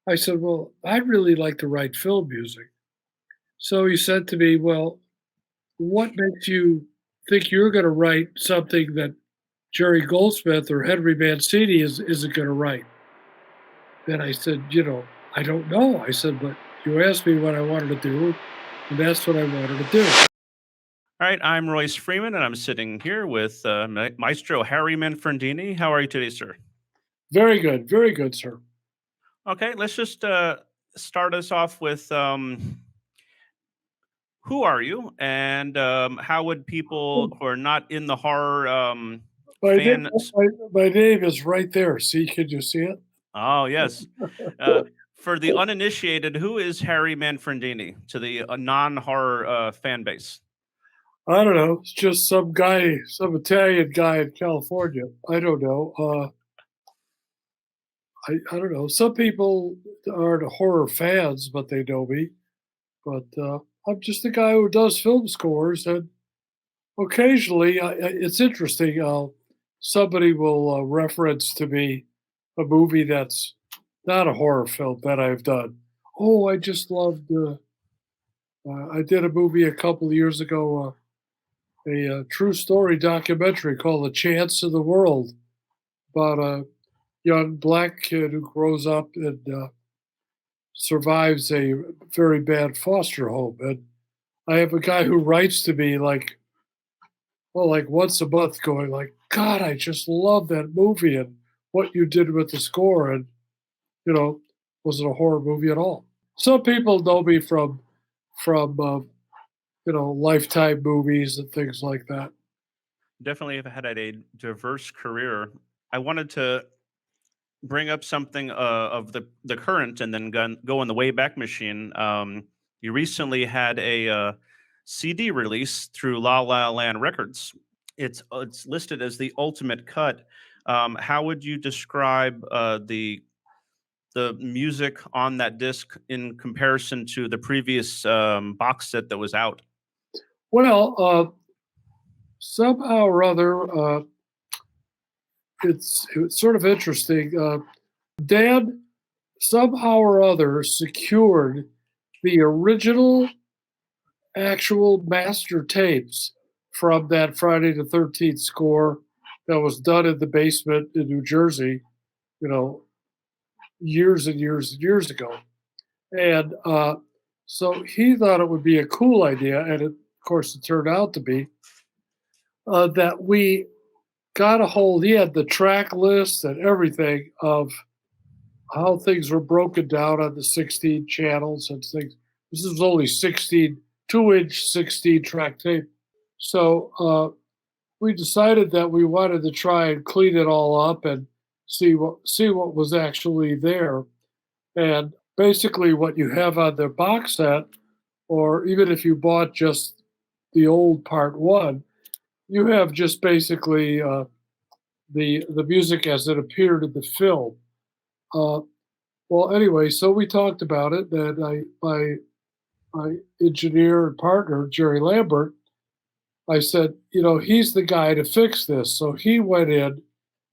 I said, "Well, I'd really like to write film music." So he said to me, "Well, what makes you think you're gonna write something that Jerry Goldsmith or Henry Mancini isn't gonna write?" And I said, "I don't know." I said, "But you asked me what I wanted to do, and that's what I wanted to do." All right, I'm Royce Freeman, and I'm sitting here with Maestro Harry Manfredini. How are you today, sir? Very good, sir. Okay, let's just start us off with who are you, and how would people who are not in the horror My name fan? my name is right there. See, can you see it? Oh, yes. Uh, for the uninitiated, who is Harry Manfredini to the non-horror fan base? I don't know. It's just some guy, some Italian guy in California. I don't know. I don't know. Some people aren't horror fans, but they know me. But I'm just a guy who does film scores, and occasionally, it's interesting. Somebody will reference to me a movie that's not a horror film that I've done. Oh, I just loved. I did a movie a couple of years ago, a true story documentary called "A Chance in the World" about a young black kid who grows up and survives a very bad foster home. And I have a guy who writes to me like once a month, going like, "God, I just love that movie and what you did with the score." And you know, wasn't a horror movie at all. Some people know me from Lifetime movies and things like that. Definitely have had a diverse career. I wanted to bring up something of the current and then go in the Wayback Machine. You recently had a CD release through La La Land Records. It's listed as the ultimate cut. How would you describe the music on that disc in comparison to the previous box set that was out? Well, somehow or other, it's sort of interesting. Dan somehow or other secured the original actual master tapes from that Friday the 13th score that was done in the basement in New Jersey, you know, years and years and years ago. And so he thought it would be a cool idea, and of course it turned out to be that we got a hold. He had the track list and everything of how things were broken down on the 16 channels and things. This is only 16, 2-inch 16 track tape. So we decided that we wanted to try and clean it all up and see what was actually there. And basically, what you have on the box set, or even if you bought just the old part one, you have just basically the music as it appeared in the film. Uh, well, anyway, so we talked about it, and my engineer and partner Jerry Lambert, I said, he's the guy to fix this. So he went in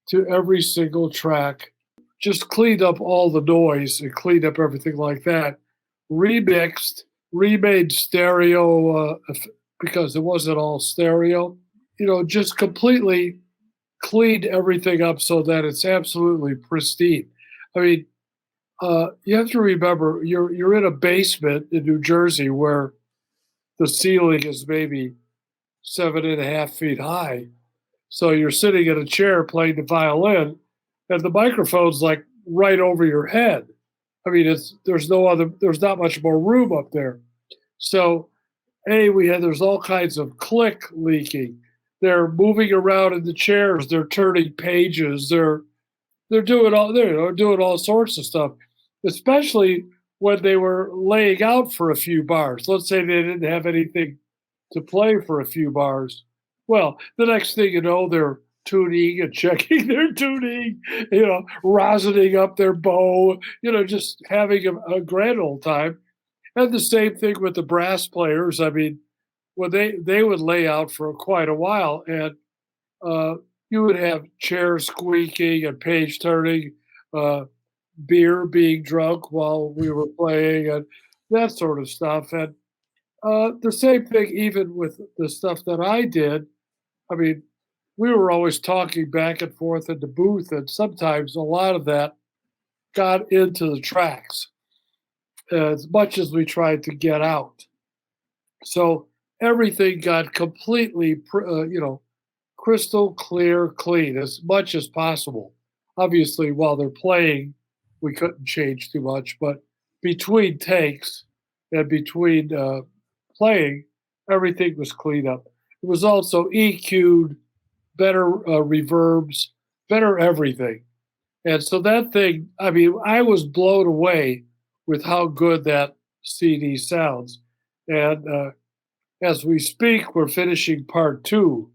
to every single track, just cleaned up all the noise and cleaned up everything like that, remixed, remade stereo because it wasn't all stereo, just completely cleaned everything up so that it's absolutely pristine. I mean, you have to remember you're in a basement in New Jersey where the ceiling is maybe 7.5 feet high. So you're sitting in a chair playing the violin, and the microphone's like right over your head. I mean, there's not much more room up there. So, there's all kinds of click leaking. They're moving around in the chairs. They're turning pages. They're doing all sorts of stuff, especially when they were laying out for a few bars. Let's say they didn't have anything to play for a few bars. Well, the next thing you know, they're tuning and checking their tuning, rosining up their bow, just having a grand old time. And the same thing with the brass players. I mean, when they would lay out for quite a while, and uh, you would have chairs squeaking and page turning. Uh, beer being drunk while we were playing and that sort of stuff. And the same thing, even with the stuff that I did. I mean, we were always talking back and forth in the booth, and sometimes a lot of that got into the tracks as much as we tried to get out. So everything got completely, crystal clear, clean as much as possible. Obviously, while they're playing, we couldn't change too much, but between takes and between playing, everything was cleaned up. It was also EQ'd, better reverbs, better everything. And so that thing, I mean, I was blown away with how good that CD sounds. And as we speak, we're finishing part two,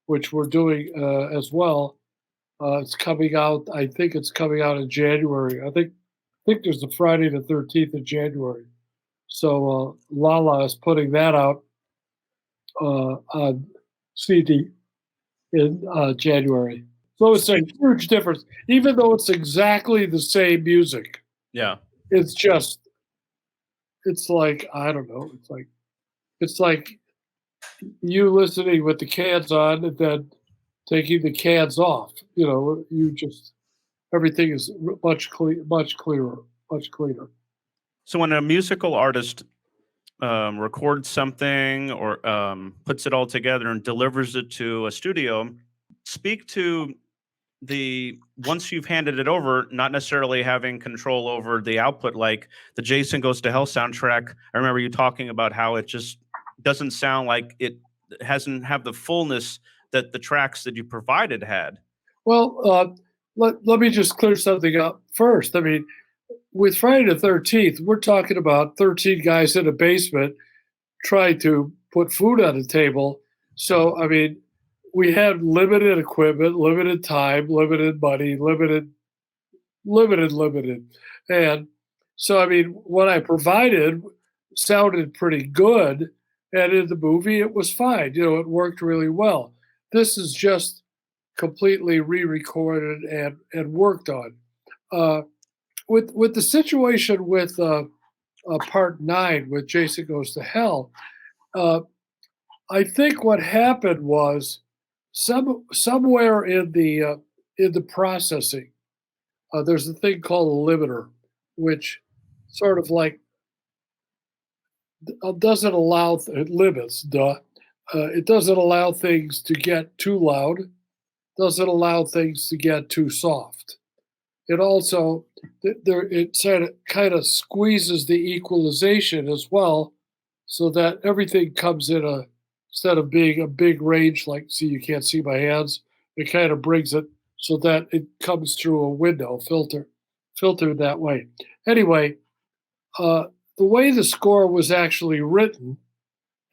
which we're doing as well. It's coming out. I think it's coming out in January. I think there's a Friday the 13th of January. So Lala is putting that out on CD in January. So it's a huge difference, even though it's exactly the same music. Yeah. It's just, it's like I don't know. It's like you listening with the cans on and then taking the cans off. You just everything is much clearer, much cleaner. So when a musical artist records something or puts it all together and delivers it to a studio, speak to the once you've handed it over, not necessarily having control over the output, like the Jason Goes to Hell soundtrack. I remember you talking about how it just doesn't sound like it hasn't have the fullness that the tracks that you provided had. Well, let me just clear something up first. I mean, with Friday the 13th, we're talking about 13 guys in a basement trying to put food on the table. So, I mean, we had limited equipment, limited time, limited money, limited. And so, I mean, what I provided sounded pretty good. And in the movie, it was fine. It worked really well. This is just completely re-recorded and worked on. Uh, with the situation with Part 9 with Jason Goes to Hell, uh, I think what happened was somewhere in the processing, there's a thing called a limiter, which sort of like doesn't allow it limits. It doesn't allow things to get too loud. Doesn't allow things to get too soft. It also it kind of squeezes the equalization as well, so that everything comes in a instead of being a big range like see you can't see my hands, it kind of brings it so that it comes through a window filtered that way. Anyway, uh, the way the score was actually written,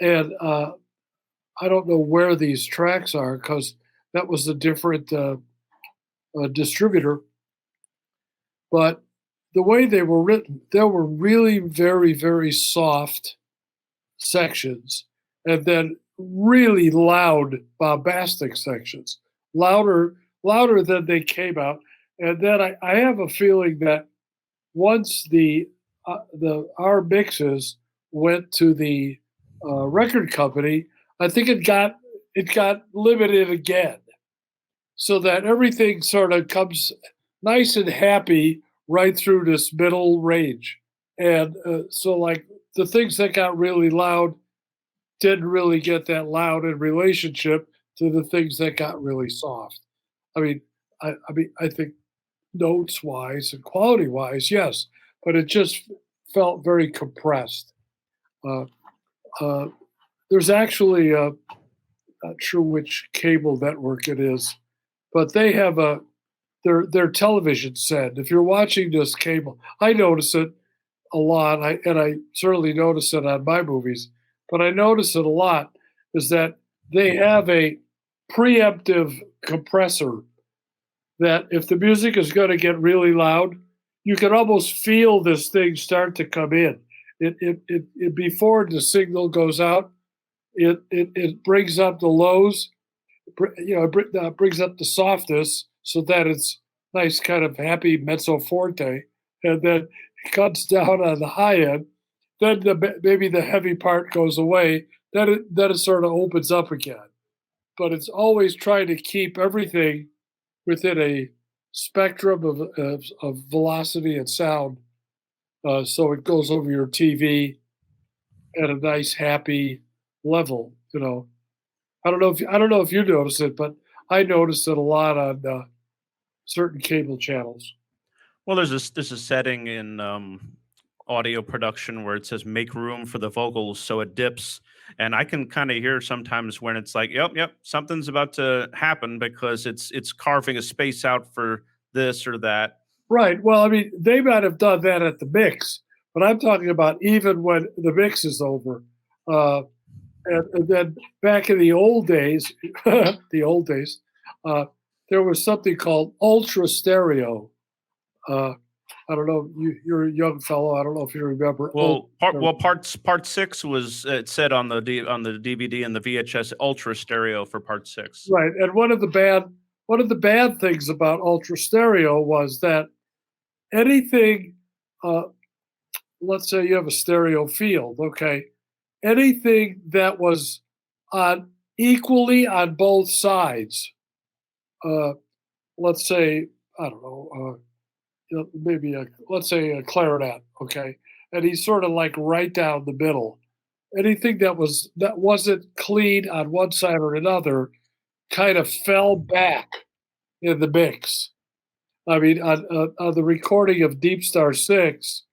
and I don't know where these tracks are because that was a different distributor. But the way they were written, there were really very, very soft sections and then really loud, bombastic sections, louder than they came out. And then I have a feeling that once our mixes went to the record company, I think it got limited again, so that everything sort of comes nice and happy right through this middle range. And so, like, the things that got really loud didn't really get that loud in relationship to the things that got really soft. I mean, I think notes wise and quality wise, yes, but it just felt very compressed. Uh, uh, there's actually not sure which cable network it is, but they have their television set. If you're watching this cable, I notice it a lot, and I certainly notice it on my movies, but I notice it a lot is that they have a preemptive compressor that if the music is going to get really loud, you can almost feel this thing start to come in. It before the signal goes out, it brings up the lows, brings up the softness so that it's nice, kind of happy mezzo forte, and then it cuts down on the high end. Then maybe the heavy part goes away. Then it sort of opens up again. But it's always trying to keep everything within a spectrum of velocity and sound, so it goes over your TV at a nice, happy level. I don't know if you notice it, but I notice it a lot on certain cable channels. Well, there's a setting in audio production where it says make room for the vocals, so it dips, and I can kind of hear sometimes when it's like, yep, something's about to happen because it's carving a space out for this or that. Right. Well, I mean, they might have done that at the mix, but I'm talking about even when the mix is over. Uh, and then back in the old days, the old days, uh, there was something called ultra stereo. Uh, I don't know. You're a young fellow. I don't know if you remember. Part six was it said on on the DVD and the VHS ultra stereo for part six. Right. And one of the bad things about ultra stereo was that anything, uh, let's say you have a stereo field, okay, anything that was on equally on both sides, uh, let's say, I don't know, maybe let's say a clarinet, okay, and he's sort of like right down the middle. Anything that wasn't clean on one side or another kind of fell back in the mix. I mean, on the recording of Deep Star Six,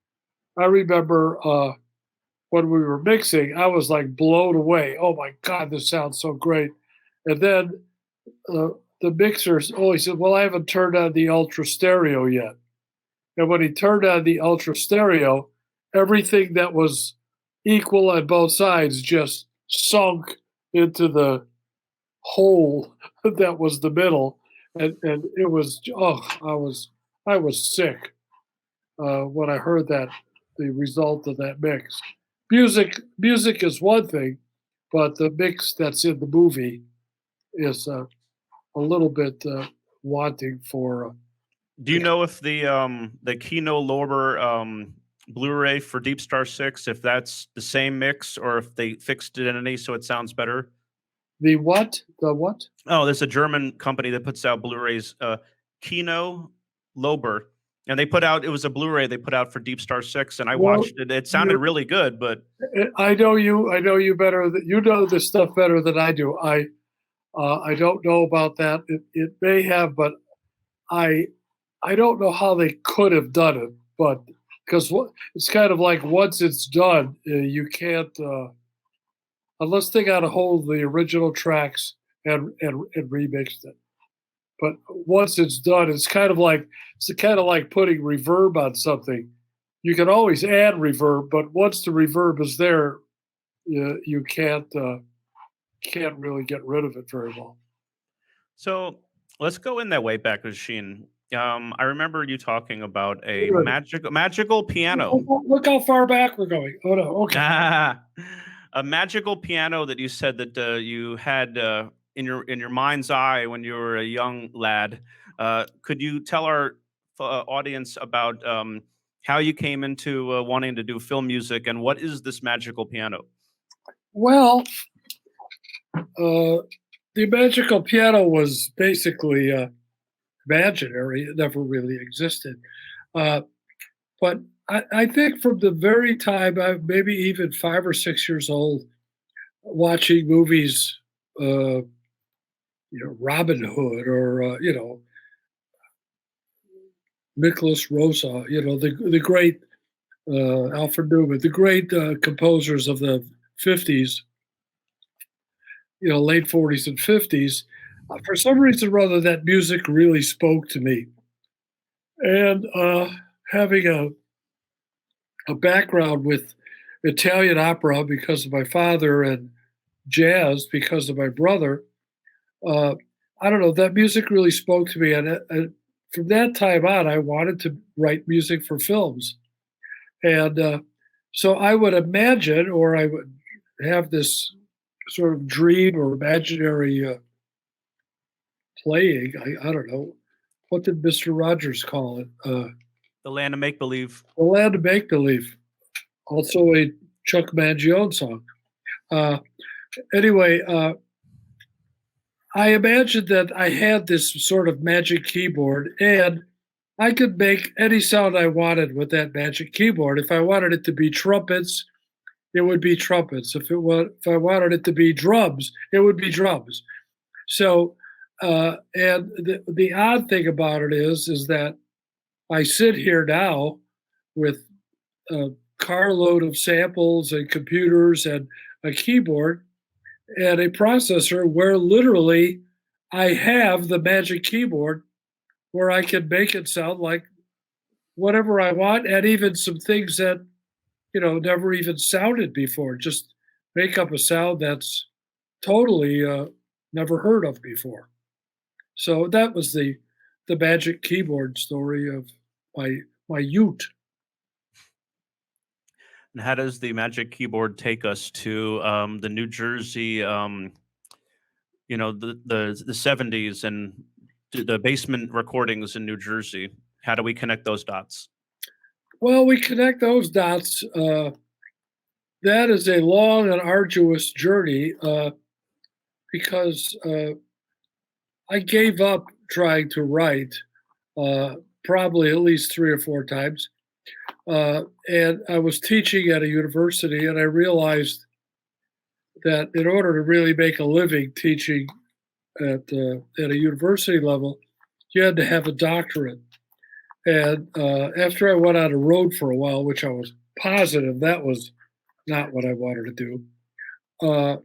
I remember when we were mixing, I was like blown away. Oh my God, this sounds so great! And then uh, the mixers, he said, "Well, I haven't turned on the ultra stereo yet." And when he turned on the ultra stereo, everything that was equal on both sides just sunk into the hole that was the middle, and it was I was sick when I heard that the result of that mix. Music is one thing, but the mix that's in the movie is a little bit wanting for. Do you know if the Kino Lorber Blu-ray for Deep Star Six, if that's the same mix or if they fixed it in any so it sounds better? The what? The what? Oh, there's a German company that puts out Blu-rays, Kino Lorber, and it was a Blu-ray they put out for Deep Star Six, and I Well, watched it. It sounded you really good, but I know you. I know you better. You know this stuff better than I do. I don't know about that. It may have, but I I don't know how they could have done it. But because it's kind of like once it's done, you can't unless they got a hold of the original tracks and remixed it. But once it's done, it's kind of like putting reverb on something. You can always add reverb, but once the reverb is there, you can't really get rid of it very well. so let's go in that Wayback Machine. I remember you talking about a Good. magical piano. Look how far back we're going. Oh no, okay. A magical piano that you said that you had in your mind's eye when you were a young lad. Could you tell our audience about how you came into wanting to do film music and what is this magical piano? Well, the magical piano was basically imaginary. It never really existed. Uh, but I think from the very time I maybe even 5 or 6 years old, watching movies, Robin Hood or Nicholas Rosa, the great Alfred Newman, the great composers of the '50s, late '40s and '50s. For some reason or other, that music really spoke to me, and having a background with Italian opera because of my father and jazz because of my brother. Uh, I don't know. That music really spoke to me, and from that time on, I wanted to write music for films. And so I would imagine, or I would have this sort of dream or imaginary playing. I don't know. What did Mr. Rogers call it? The land of make believe. The Land of Make Believe, also a Chuck Mangione song. Uh, anyway, I imagined that I had this sort of magic keyboard and I could make any sound I wanted with that magic keyboard. If I wanted it to be trumpets, it would be trumpets. If I wanted it to be drums, it would be drums. So, and the odd thing about it is that I sit here now with a carload of samples and computers and a keyboard and a processor where literally I have the magic keyboard where I can make it sound like whatever I want and even some things that, never even sounded before. Just make up a sound that's totally never heard of before. So that was the magic keyboard story of my my youth. And how does the Magic Keyboard take us to the New Jersey, the 70s and the basement recordings in New Jersey? How do we connect those dots? Well, we connect those dots. That is a long and arduous journey because I gave up trying to write probably at least 3 or 4 times. And I was teaching at a university, and I realized that in order to really make a living teaching at a university level, you had to have a doctorate. And after I went on the road for a while, which I was positive that was not what I wanted to do, uh,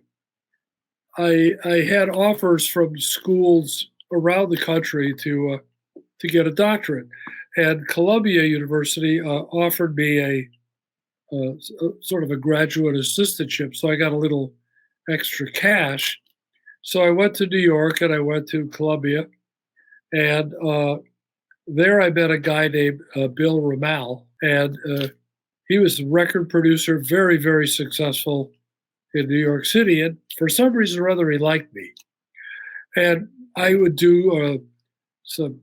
I had offers from schools around the country to get a doctorate, and Columbia University offered me a sort of a graduate assistantship, so I got a little extra cash. So I went to New York and I went to Columbia, and there I met a guy named Bill Ramal, and he was a record producer, very, very successful in New York City. And for some reason or other, he liked me. And I would do some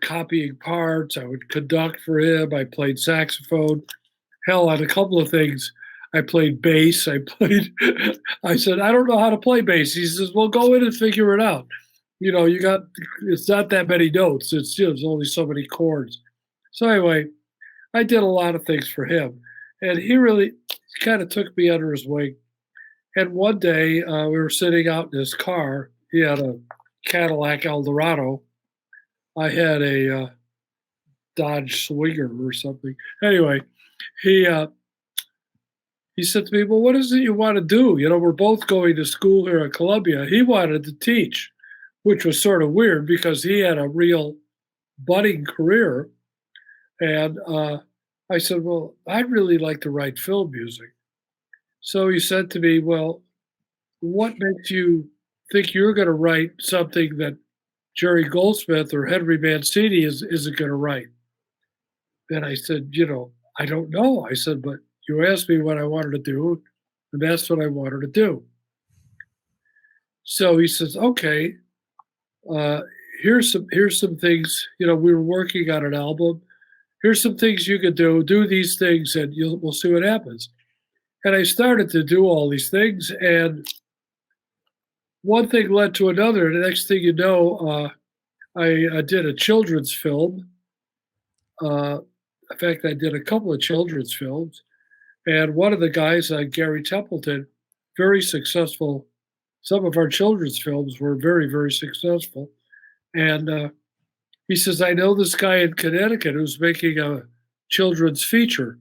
copying parts. I would conduct for him. I played saxophone. Hell, on a couple of things, I played bass. I said, I don't know how to play bass. He says, well, go in and figure it out. It's not that many notes. There's only so many chords. So anyway, I did a lot of things for him. And he really kind of took me under his wing. And one day we were sitting out in his car. He had a Cadillac Eldorado. I had a Dodge Swinger or something. Anyway, he said to me, well, what is it you want to do? We're both going to school here at Columbia. He wanted to teach, which was sort of weird because he had a real budding career. And I said, well, I'd really like to write film music. So he said to me, well, what makes you think you're going to write something that Jerry Goldsmith or Henry Mancini isn't going to write? And I said, I don't know. I said, but you asked me what I wanted to do, and that's what I wanted to do. So he says, okay, here's some things. We were working on an album. Here's some things you could do. Do these things, and we'll see what happens. And I started to do all these things, and one thing led to another. The next thing you know, I did a children's film. In fact, I did a couple of children's films. And one of the guys, Gary Templeton, very successful. Some of our children's films were very, very successful. And he says, I know this guy in Connecticut who's making a children's feature.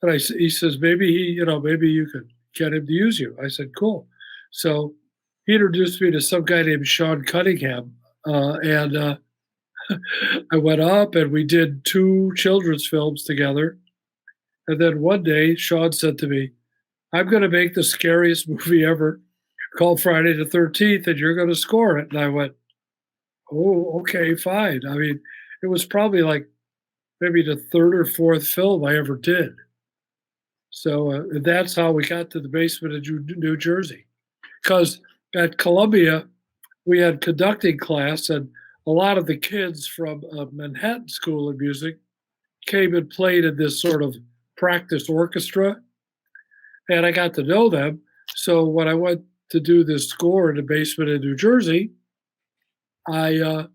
And he says, maybe you could get him to use you. I said, cool. So he introduced me to some guy named Sean Cunningham. And I went up and we did 2 children's films together. And then one day, Sean said to me, I'm going to make the scariest movie ever called Friday the 13th, and you're going to score it. And I went, oh, okay, fine. I mean, it was probably like maybe the 3rd or 4th film I ever did. So that's how we got to the basement of New Jersey. Because at Columbia, we had conducting class, and a lot of the kids from Manhattan School of Music came and played in this sort of practice orchestra, and I got to know them. So when I went to do this score in the basement in New Jersey, I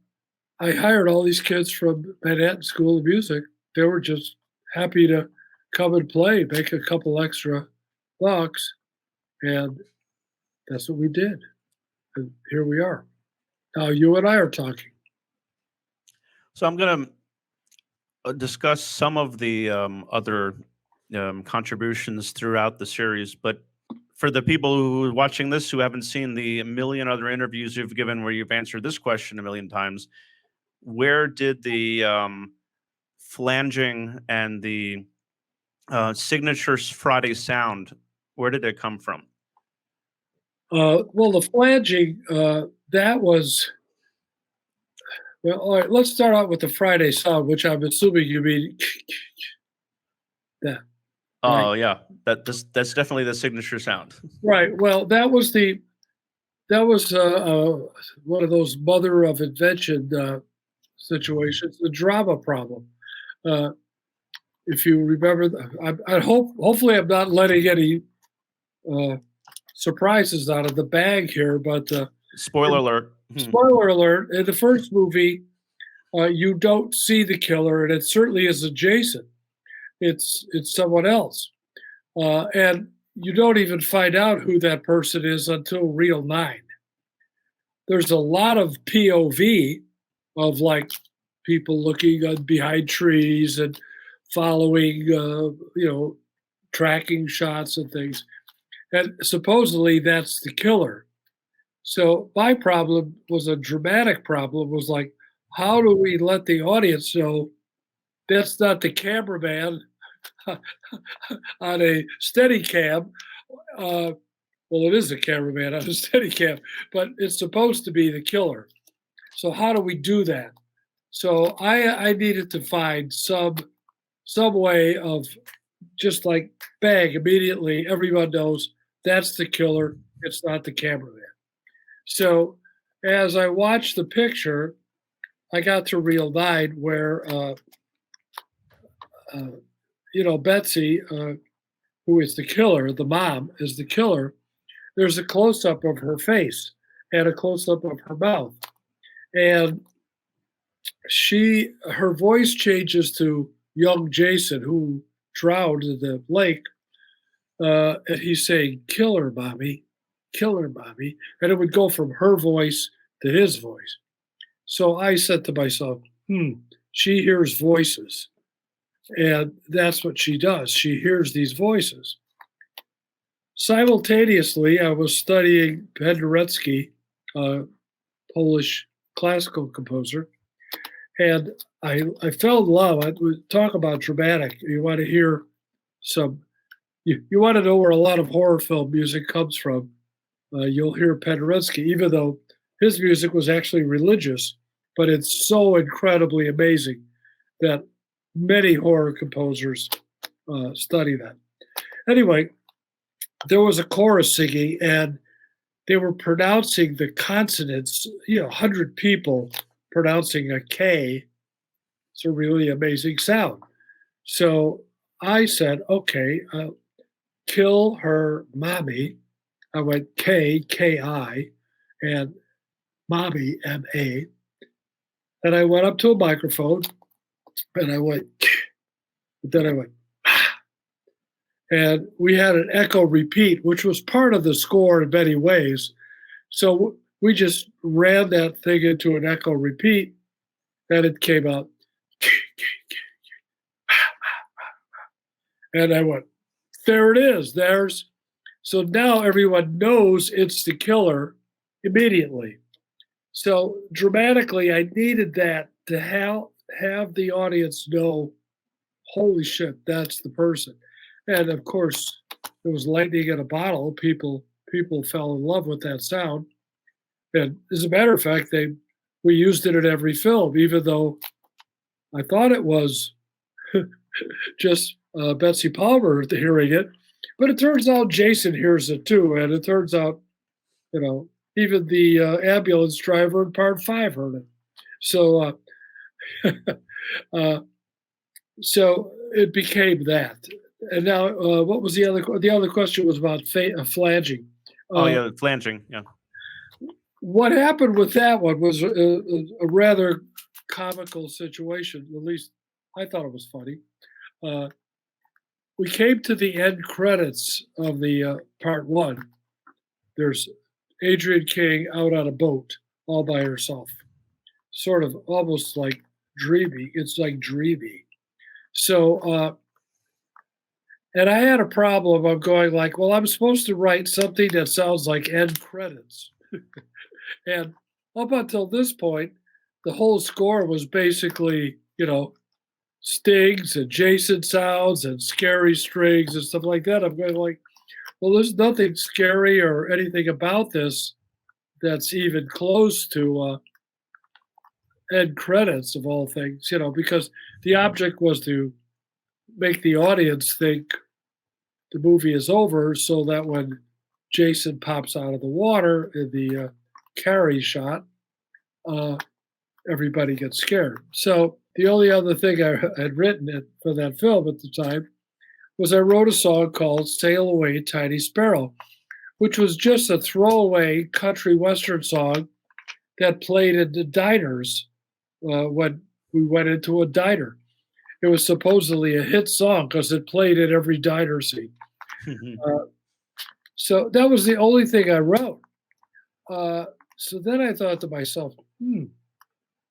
I hired all these kids from Manhattan School of Music. They were just happy to come and play, make a couple extra bucks, and that's what we did. And here we are. Now you and I are talking. So I'm going to discuss some of the other contributions throughout the series, but for the people who are watching this who haven't seen the million other interviews you've given where you've answered this question a million times, where did the flanging and the signature Friday sound, where did it come from? Well, the flanging, that was, well, all right, let's start out with the Friday sound, which I'm assuming you mean that. Oh yeah, that's definitely the signature sound. Right. Well, that was one of those mother of invention situations, the drama problem. Uh, if you remember, I hope hopefully I'm not letting any uh, surprises out of the bag here, but Spoiler alert. spoiler alert: in the first movie, you don't see the killer, and it certainly isn't Jason. It's someone else, and you don't even find out who that person is until Reel 9. There's a lot of POV of like people looking behind trees and following, tracking shots and things. And supposedly that's the killer. So my problem was a dramatic problem. Was like, how do we let the audience know that's not the cameraman on a steady cam? Well, it is a cameraman on a steady cam, but it's supposed to be the killer. So how do we do that? So I needed to find some way of just like bang immediately everyone knows that's the killer. It's not the cameraman. So as I watched the picture, I got to Reel 9 where Betsy, who is the killer, the mom is the killer. There's a close up of her face and a close up of her mouth, and her voice changes to young Jason who drowned in the lake, and he's saying "Kill her, mommy," and it would go from her voice to his voice. So I said to myself, she hears voices, and that's what she does. She hears these voices. Simultaneously, I was studying Penderecki, a Polish classical composer, and I fell in love. I would talk about dramatic. You want to hear some, you want to know where a lot of horror film music comes from. You'll hear Penderecki, even though his music was actually religious, but it's so incredibly amazing that many horror composers study that. Anyway, there was a chorus singing, and they were pronouncing the consonants, 100 people pronouncing a K. It's a really amazing sound. So I said, okay, kill her mommy. I went K, K-I, and mommy, M-A. And I went up to a microphone, and I went, then I went, and we had an echo repeat, which was part of the score in many ways. So we just ran that thing into an echo repeat, and it came out. And I went, there it is. So now everyone knows it's the killer immediately. So dramatically, I needed that to have the audience know, holy shit, that's the person. And of course, it was lightning in a bottle. People fell in love with that sound. And as a matter of fact, we used it in every film, even though I thought it was just Betsy Palmer hearing it. But it turns out Jason hears it too. And it turns out, even the ambulance driver in part 5 heard it. So So it became that. And now, what was the other? The other question was about flanging. Oh Uh, yeah, flanging. Yeah. what happened with that one was a rather comical situation. At least I thought it was funny. Uh, we came to the end credits of the part one. There's Adrian King out on a boat all by herself, sort of almost like dreamy. It's like dreamy. So, and I had a problem of going like, well, I'm supposed to write something that sounds like end credits. And up until this point, the whole score was basically, stings and Jason sounds and scary strings and stuff like that. I'm going like, well, there's nothing scary or anything about this that's even close to end credits of all things, because the object was to make the audience think the movie is over so that when Jason pops out of the water in the carry shot, uh, everybody gets scared. So the only other thing I had written for that film at the time was I wrote a song called Sail Away, Tiny Sparrow, which was just a throwaway country western song that played in the diners when we went into a diner. It was supposedly a hit song because it played in every diner scene. Uh, so that was the only thing I wrote. So then I thought to myself,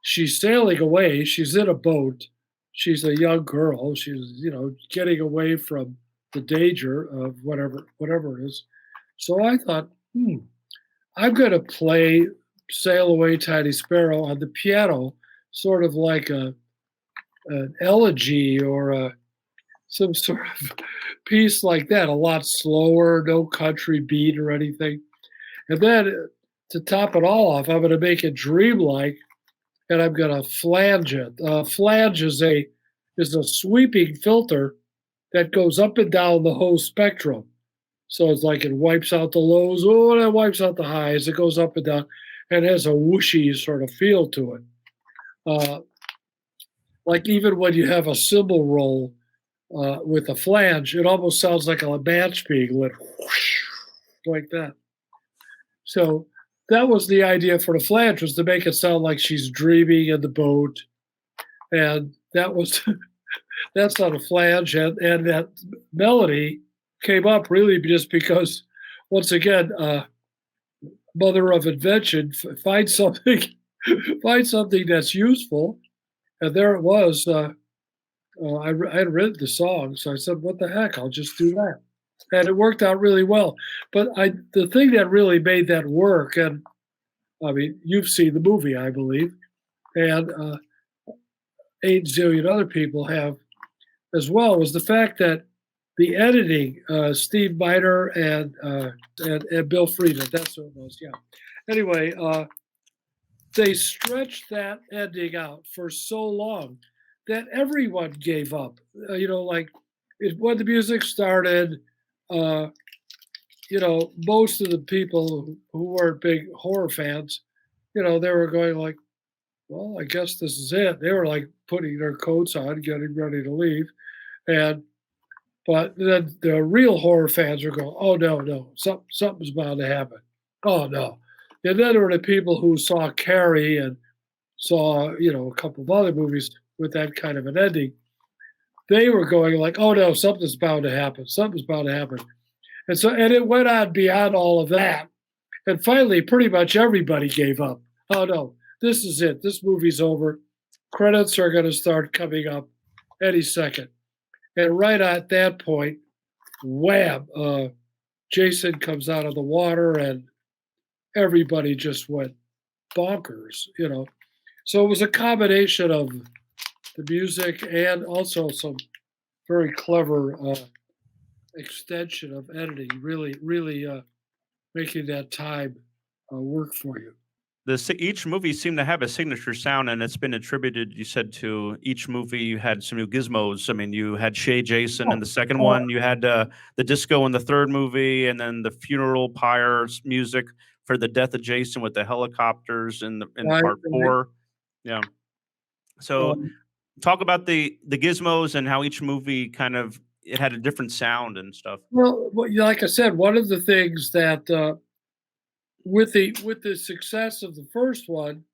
she's sailing away. She's in a boat. She's a young girl. She's, getting away from the danger of whatever it is. So I thought, I'm going to play Sail Away, Tiny Sparrow on the piano, sort of like an elegy or some sort of piece like that, a lot slower, no country beat or anything. And then to top it all off, I'm going to make it dreamlike, and I'm going to flange it. Flange is a sweeping filter that goes up and down the whole spectrum. So it's like it wipes out the lows, and it wipes out the highs. It goes up and down, and has a whooshy sort of feel to it. Uh, like even when you have a cymbal roll with a flange, it almost sounds like a match being lit, whoosh, like that. So that was the idea for the flange, was to make it sound like she's dreaming in the boat, and that was that's not a flange, and that melody came up really just because, once again, mother of invention, find something, find something that's useful, and there it was. I had written the song, so I said, "What the heck? I'll just do that," and it worked out really well. But the thing that really made that work, and I mean, you've seen the movie, I believe, and 8 zillion other people have as well, was the fact that the editing, Steve Miner and Bill Freeman, that's what it was, yeah. Anyway, they stretched that ending out for so long that everyone gave up. Like when the music started, uh, most of the people who weren't big horror fans, they were going like, well, I guess this is it. They were like putting their coats on, getting ready to leave. And but then the real horror fans were going, oh no, no, something's bound to happen. Oh no. And then there were the people who saw Carrie and saw, a couple of other movies with that kind of an ending. They were going like, oh no, something's bound to happen. Something's bound to happen. And it went on beyond all of that. And finally, pretty much everybody gave up. Oh no, this is it. This movie's over. Credits are going to start coming up any second. And right at that point, wham, Jason comes out of the water and everybody just went bonkers. So it was a combination of the music and also some very clever extension of editing, really, really making that time work for you. Each movie seemed to have a signature sound, and it's been attributed. You said to each movie, you had some new gizmos. I mean, you had Shay Jason in Oh, the second oh, one. You had the disco in the third movie, and then the funeral pyres music for the death of Jason with the helicopters in right, part right. four. Yeah. So Um, talk about the gizmos and how each movie kind of it had a different sound and stuff. Well, like I said, one of the things that with the success of the first one,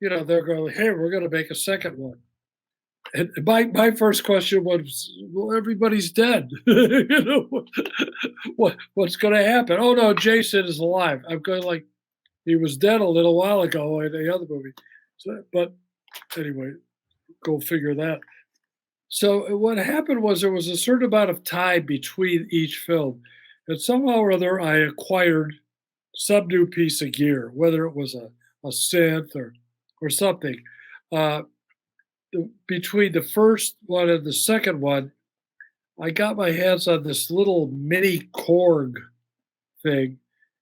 they're going, "Hey, we're going to make a second one." And my first question was, "Well, everybody's dead. What's going to happen?" "Oh no, Jason is alive." I'm going like, he was dead a little while ago in the other movie. So, but anyway, go figure that. So what happened was there was a certain amount of time between each film, and somehow or other I acquired some new piece of gear, whether it was a synth or something. Uh, Between the first one and the second one, I got my hands on this little mini Korg thing,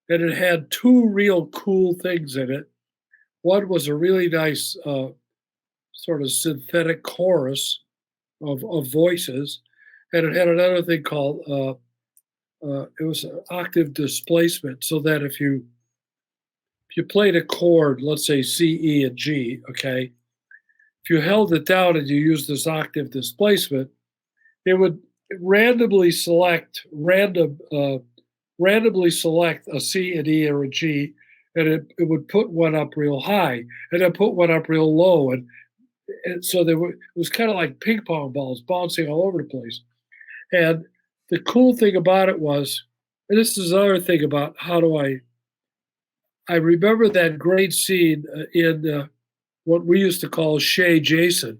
and it had two real cool things in it. One was a really nice sort of synthetic chorus of voices, and it had another thing called it was an octave displacement, so that if you played a chord, let's say C, E, and G, okay, if you held it down and you used this octave displacement, it would randomly select a C, an E, or a G, and it would put one up real high and then put one up real low, and so it was kind of like ping pong balls bouncing all over the place. And the cool thing about it was, and this is another thing about how do I remember that great scene in what we used to call Chez Jason,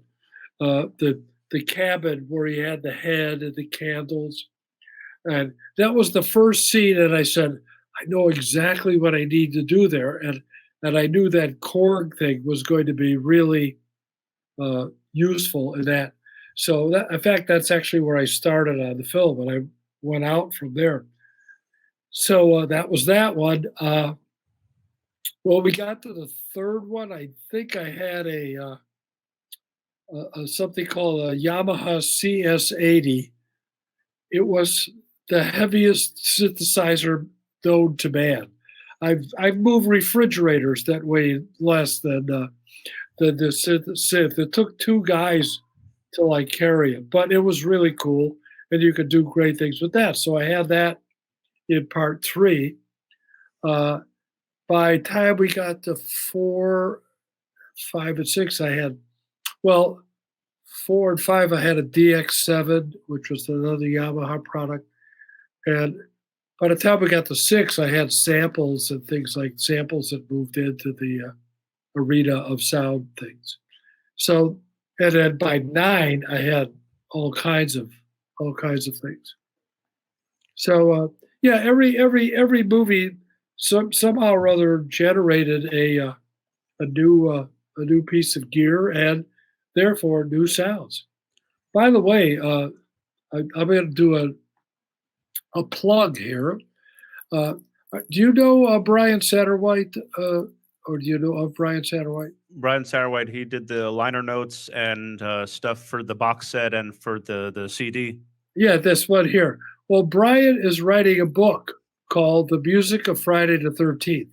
the cabin where he had the head and the candles, and that was the first scene. And I said, I know exactly what I need to do there, and I knew that Korg thing was going to be really useful in that. So that, in fact, that's actually where I started on the film, and I went out from there. So that was that one. Well, we got to the third one. I think I had a something called a Yamaha CS80. It was the heaviest synthesizer known to man. I've moved refrigerators that weigh less than the synth. It took two guys to like carry it, but it was really cool, and you could do great things with that. So I had that in part three. By the time we got to 4, 5, and 6, I had, well, 4 and 5, I had a DX7, which was another Yamaha product. And by the time we got to 6, I had samples and things like samples that moved into the arena of sound things. So, and then by 9, I had all kinds of things. So, yeah, every movie somehow or other generated a new piece of gear and therefore new sounds. By the way, I'm going to do a plug here. Do you know Brian Satterwhite, or do you know of Brian Satterwhite? Brian Satterwhite, he did the liner notes and stuff for the box set and for the CD. Yeah, this one here. Well, Brian is writing a book called The Music of Friday the 13th.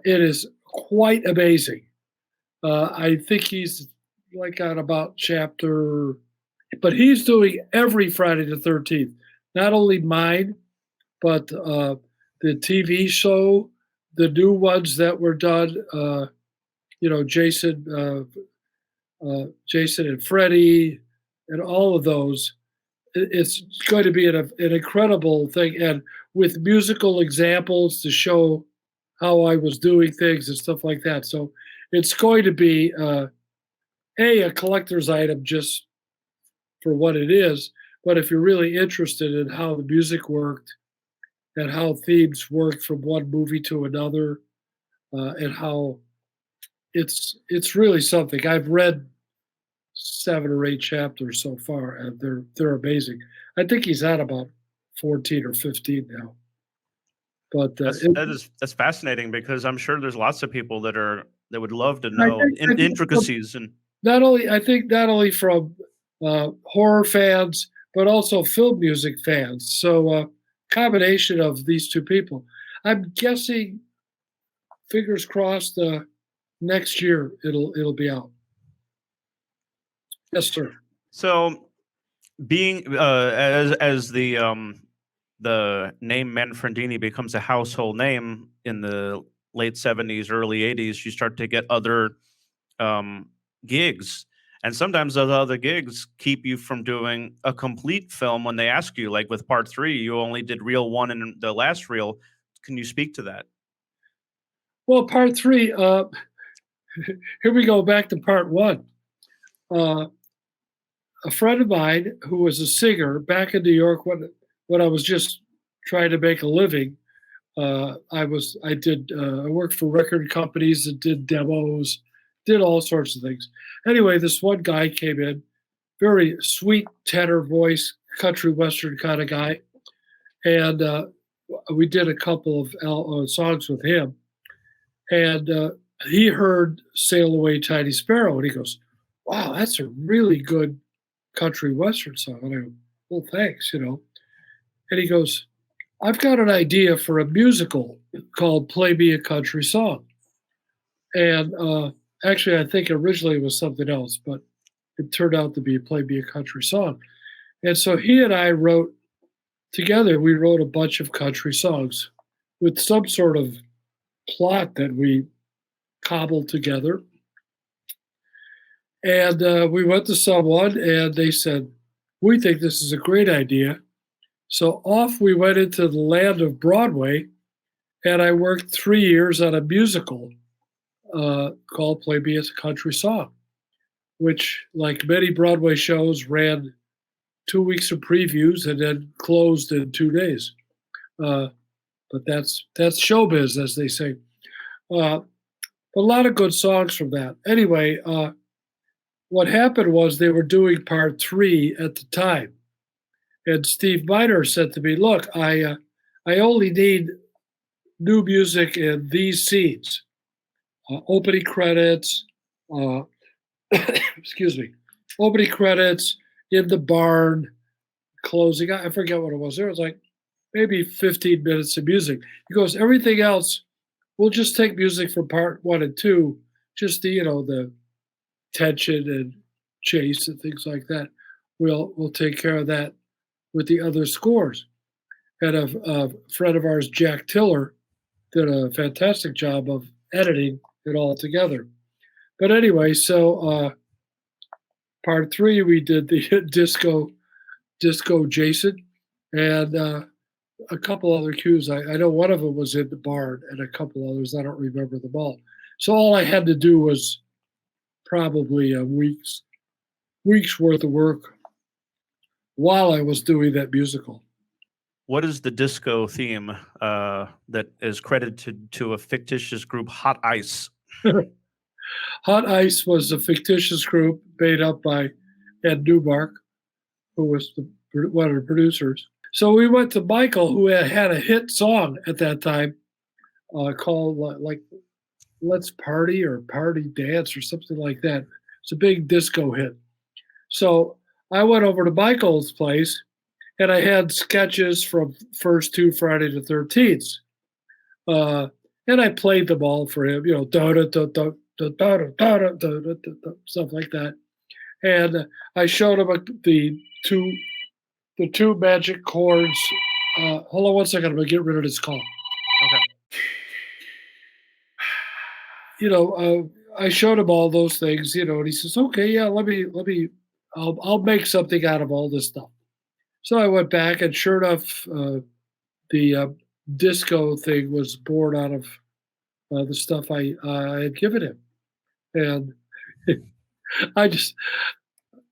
It is quite amazing. I think he's like on about chapter, but he's doing every Friday the 13th, not only mine, but the TV show, the new ones that were done, Jason and Freddie, and all of those. It's going to be an incredible thing, and with musical examples to show how I was doing things and stuff like that. So it's going to be a collector's item just for what it is. But if you're really interested in how the music worked and how themes worked from one movie to another, and how it's really something. I've read 7 or 8 chapters so far, and they're amazing. I think he's at about 14 or 15 now. But that's fascinating, because I'm sure there's lots of people that would love to know intricacies and not only from horror fans, but also film music fans. So combination of these two people. I'm guessing, fingers crossed, next year it'll be out. Yes, sir. So, being as the name Manfredini becomes a household name in the late 70s, early 80s, you start to get other um, gigs. And sometimes those other gigs keep you from doing a complete film when they ask you, like with part three, you only did reel one and the last reel. Can you speak to that? Well, part three, here we go back to part one. Uh, a friend of mine who was a singer back in New York when I was just trying to make a living. I worked for record companies that did demos, did all sorts of things. Anyway, this one guy came in, very sweet tenor voice, country western kind of guy, and we did a couple of songs with him. And he heard "Sail Away, Tiny Sparrow," and he goes, "Wow, that's a really good country western song." And I go, "Well, thanks," you know. And he goes, "I've got an idea for a musical called Play Me a Country Song." And actually, I think originally it was something else, but it turned out to be Play Me a Country Song. And so he and I wrote together, we wrote a bunch of country songs with some sort of plot that we cobbled together. And we went to someone and they said, "We think this is a great idea." So off we went into the land of Broadway, and I worked 3 years on a musical called Play Me as a Country Song, which, like many Broadway shows, ran 2 weeks of previews and then closed in 2 days. Uh, but that's showbiz, as they say. A lot of good songs from that. Anyway, what happened was they were doing part three at the time, and Steve Miner said to me, "Look, I only need new music in these scenes: opening credits, uh, excuse me, opening credits, in the barn, closing. I forget what it was. There was like maybe 15 minutes of music." He goes, "Everything else, we'll just take music from part one and two, just the tension and chase and things like that. We'll take care of that with the other scores." And a friend of ours, Jack Tiller, did a fantastic job of editing it all together. But anyway, so part three, we did the disco Jason, and a couple other cues. I know one of them was in the barn, and a couple others. I don't remember them all. So all I had to do was probably a week's worth of work while I was doing that musical. What is the disco theme that is credited to a fictitious group, Hot Ice? Hot Ice was a fictitious group made up by Ed Newmark, who was one of the producers. So we went to Michael, who had a hit song at that time called like "Let's Party" or "Party Dance" or something like that. It's a big disco hit. So I went over to Michael's place, and I had sketches from first two Friday the 13th. And I played them all for him, stuff like that. And I showed him the two magic chords. Hold on one second. I'm gonna get rid of this call. Okay. I showed him all those things, and he says, "Okay, yeah, I'll make something out of all this stuff." So I went back, and sure enough, the disco thing was born out of the stuff I had given him, and I just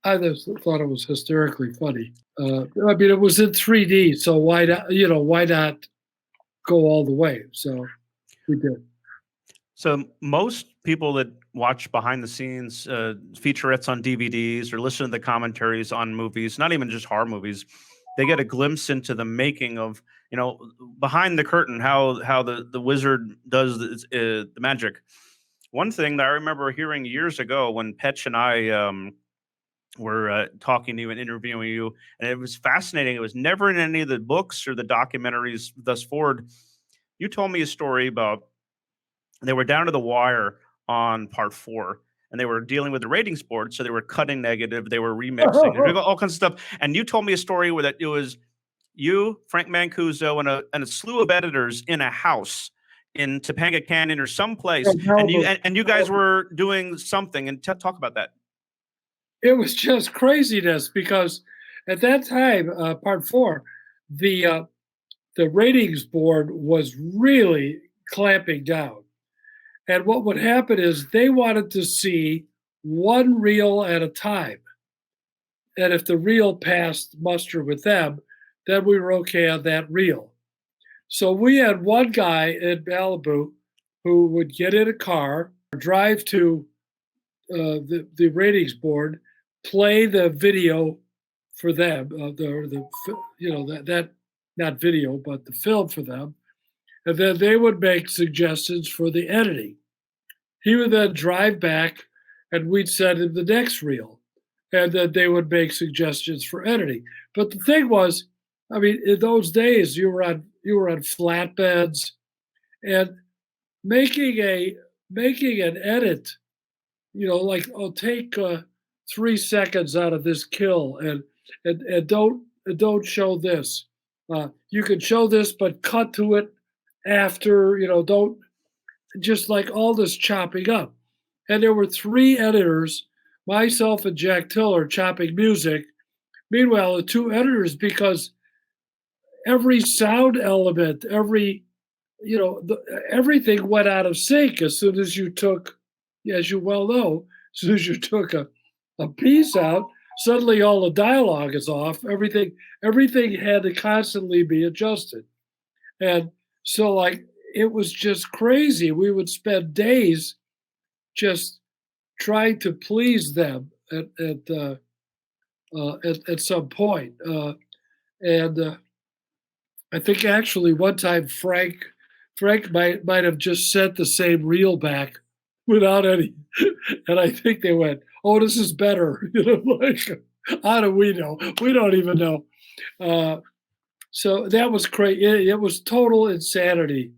I just thought it was hysterically funny. I mean, it was in 3D, so why not go all the way? So we did. So most people that watch behind the scenes featurettes on DVDs or listen to the commentaries on movies, not even just horror movies, they get a glimpse into the making of, behind the curtain, how the wizard does the magic. One thing that I remember hearing years ago when Petch and I were talking to you and interviewing you, and it was fascinating. It was never in any of the books or the documentaries thus forward. You told me a story about they were down to the wire on part four, and they were dealing with the ratings board. So they were cutting negative, they were remixing, they were doing all kinds of stuff. And you told me a story where that it was you, Frank Mancuso, and a slew of editors in a house in Topanga Canyon or someplace, and you guys were doing something. And talk about that. It was just craziness because at that time, part four, the ratings board was really clamping down. And what would happen is they wanted to see one reel at a time. And if the reel passed muster with them, then we were okay on that reel. So we had one guy in Malibu who would get in a car, drive to the ratings board, play the video for them, that not video, but the film for them, and then they would make suggestions for the editing. He would then drive back, and we'd send him the next reel, and then they would make suggestions for editing. But the thing was, I mean, in those days, you were on flatbeds, and making an edit, like, take 3 seconds out of this kill, and don't show this. You can show this, but cut to it after. Don't just like all this chopping up. And there were 3 editors, myself and Jack Tiller, chopping music. Meanwhile, the 2 editors, because every sound element, everything went out of sync as soon as you took, as you well know, as soon as you took a piece out, suddenly all the dialogue is off. Everything had to constantly be adjusted. And so, like, it was just crazy. We would spend days just trying to please them at some point. And I think actually one time Frank might have just sent the same reel back without any, and I think they went, "Oh, this is better." Like, how do we know? We don't even know. So that was crazy. It was total insanity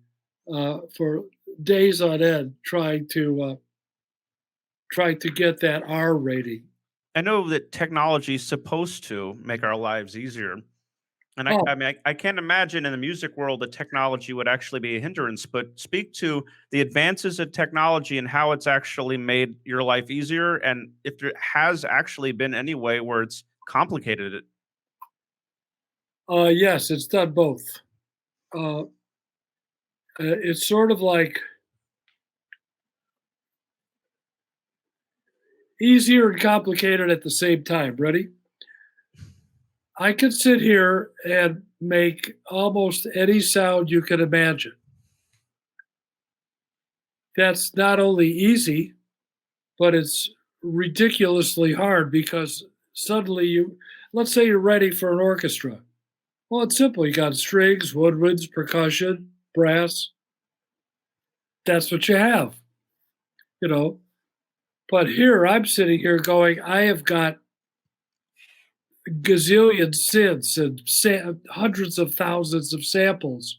for days on end trying to get that R rating. I know that technology is supposed to make our lives easier. And Oh, I mean, I can't imagine in the music world that technology would actually be a hindrance, but speak to the advances of technology and how it's actually made your life easier, and if there has actually been any way where it's complicated it. yes, it's done both. It's sort of like easier and complicated at the same time. Ready? I could sit here and make almost any sound you can imagine. That's not only easy, but it's ridiculously hard because suddenly let's say you're writing for an orchestra. Well, it's simple. You got strings, woodwinds, percussion, brass. That's what you have, you know. But here I'm sitting here going, I have got gazillion synths and hundreds of thousands of samples.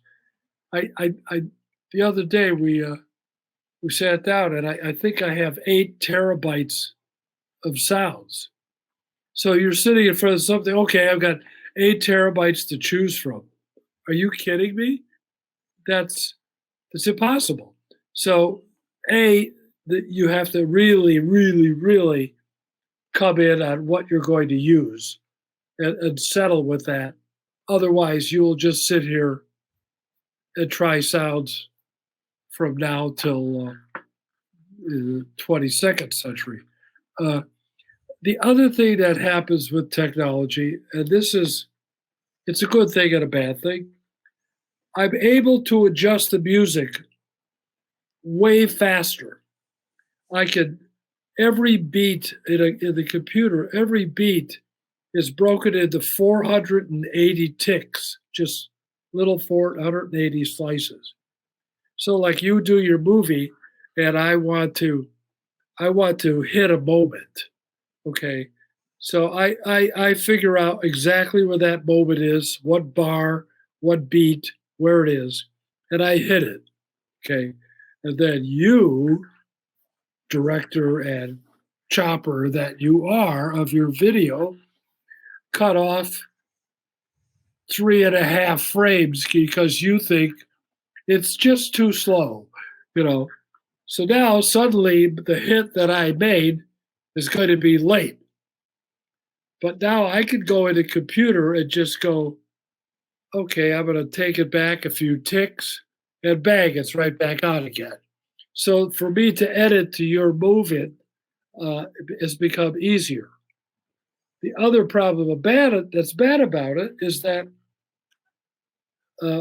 I the other day we sat down and I think I have 8 terabytes of sounds. So you're sitting in front of something. Okay, I've got 8 terabytes to choose from. Are you kidding me? That's impossible. So you have to really, really, really come in on what you're going to use and settle with that. Otherwise, you will just sit here and try sounds from now till 22nd century. The other thing that happens with technology, and it's a good thing and a bad thing, I'm able to adjust the music way faster. Every beat in the computer, every beat is broken into 480 ticks, just little 480 slices. So like you do your movie and I want to hit a moment. Okay. So I figure out exactly where that moment is, what bar, what beat, where it is, and I hit it. Okay. And then you, director and chopper that you are of your video, cut off 3.5 frames because you think it's just too slow, you know. So now suddenly the hit that I made is going to be late. But now I could go in the computer and just go, okay, I'm going to take it back a few ticks and bang, it's right back on again. So for me to edit to your movement has become easier. The other problem that's bad about it is that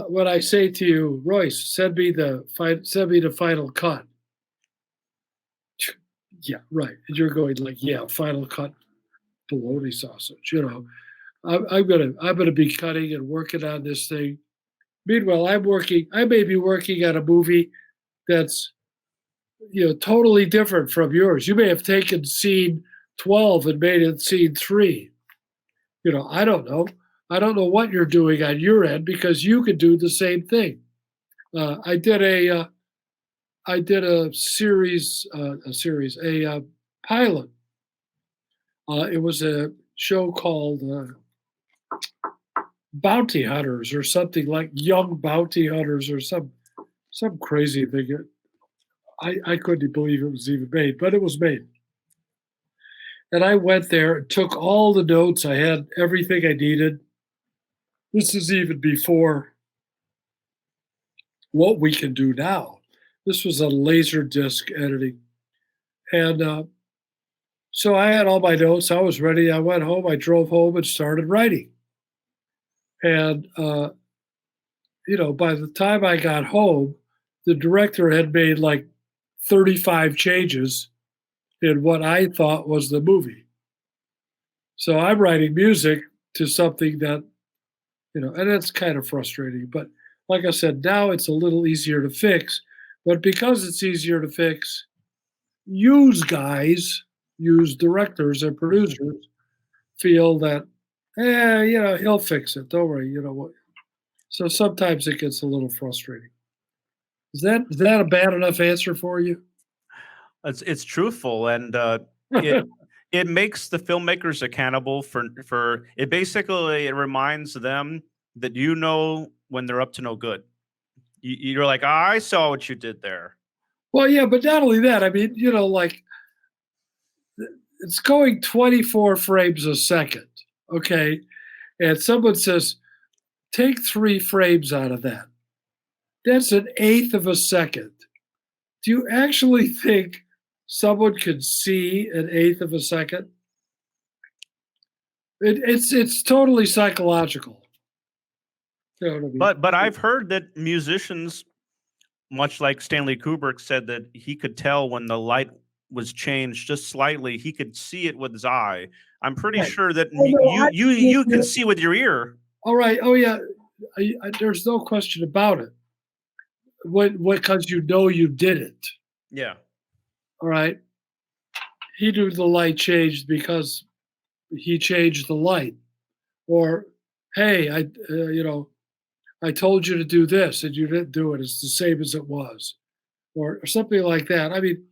when I say to you, Royce, send me the final cut. Yeah, right. And you're going like, yeah, final cut bologna sausage. You know, I'm gonna be cutting and working on this thing. Meanwhile, I may be working on a movie that's totally different from yours. You may have taken scene 12 and made it scene 3. I don't know. I don't know what you're doing on your end because you could do the same thing. I did a pilot. It was a show called Bounty Hunters or something like Young Bounty Hunters or some crazy thing. I couldn't believe it was even made, but it was made. And I went there and took all the notes. I had everything I needed. This is even before what we can do now. This was a laser disc editing. And so I had all my notes. I was ready. I went home. I drove home and started writing. And, by the time I got home, the director had made like 35 changes in what I thought was the movie. So I'm writing music to something that, and it's kind of frustrating. But like I said, now it's a little easier to fix. But because it's easier to fix, use directors and producers feel that, he'll fix it. Don't worry, what. So sometimes it gets a little frustrating. Is that a bad enough answer for you? It's truthful, and it it makes the filmmakers accountable for it. Basically, it reminds them that when they're up to no good. You're like, I saw what you did there. Well, yeah, but not only that. I mean, like it's going 24 frames a second, okay? And someone says, take 3 frames out of that. That's an eighth of a second. Do you actually think someone could see an eighth of a second? It's totally psychological. You know what I mean? But I've heard that musicians, much like Stanley Kubrick, said that he could tell when the light was changed just slightly. He could see it with his eye. I'm pretty Right. sure that Oh, no, you can see with your ear. all right. Oh, yeah. There's no question about it. What? Because you did it. Yeah. All right. He knew the light changed because he changed the light. Or, hey, I told you to do this and you didn't do it. It's the same as it was, or something like that. I mean,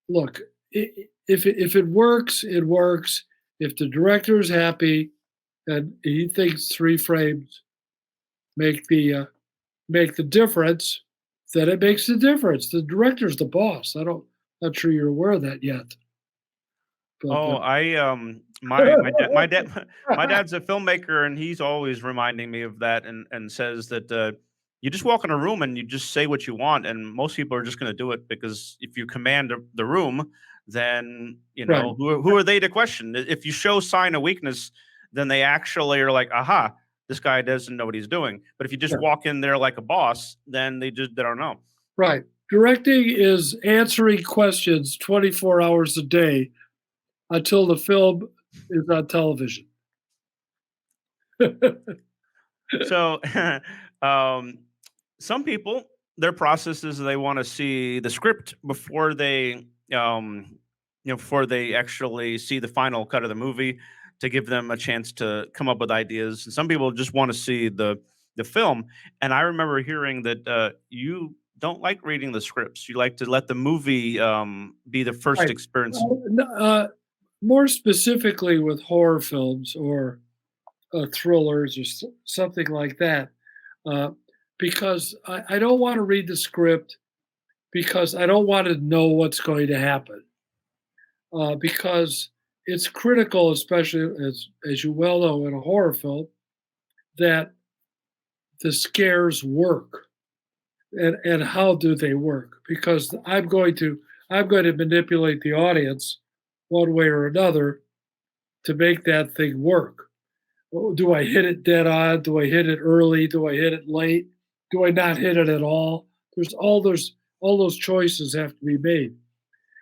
look, if it works, it works. If the director is happy and he thinks 3 frames make the difference, then it makes the difference. The director's the boss. Not sure you're aware of that yet. But Oh, my dad's a filmmaker, and he's always reminding me of that, and says that you just walk in a room and you just say what you want, and most people are just going to do it because if you command the room, then right, who are they to question? If you show sign of weakness, then they actually are like, aha, this guy doesn't know what he's doing. But if you just yeah, walk in there like a boss, then they don't know. right. Directing is answering questions 24 hours a day until the film is on television. So, um, some people, their process is they want to see the script before they actually see the final cut of the movie to give them a chance to come up with ideas. And some people just want to see the film. And I remember hearing that you don't like reading the scripts. You like to let the movie be the first Right. experience. More specifically with horror films or thrillers or something like that, uh, because I don't want to read the script because I don't want to know what's going to happen. Because it's critical, especially as you well know in a horror film, that the scares work. And how do they work? Because I'm going to manipulate the audience one way or another to make that thing work. Do I hit it dead on? Do I hit it early? Do I hit it late? Do I not hit it at all? There's all those choices have to be made.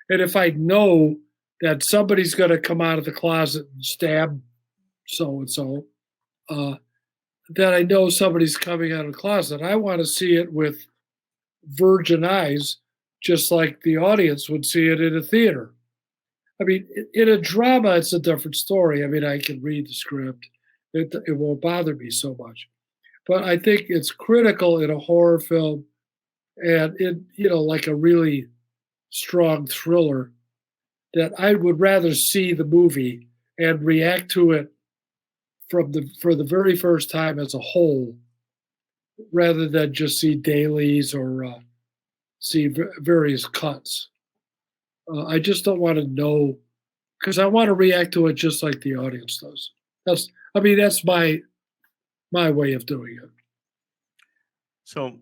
And if I know that somebody's going to come out of the closet and stab so and so, then I know somebody's coming out of the closet. I want to see it with virgin eyes, just like the audience would see it in a theater. I mean, in a drama, it's a different story. I mean, I can read the script, it won't bother me so much. But I think it's critical in a horror film and in, like a really strong thriller that I would rather see the movie and react to it for the very first time as a whole rather than just see dailies or see various cuts. I just don't want to know because I want to react to it just like the audience does. That's my way of doing it. So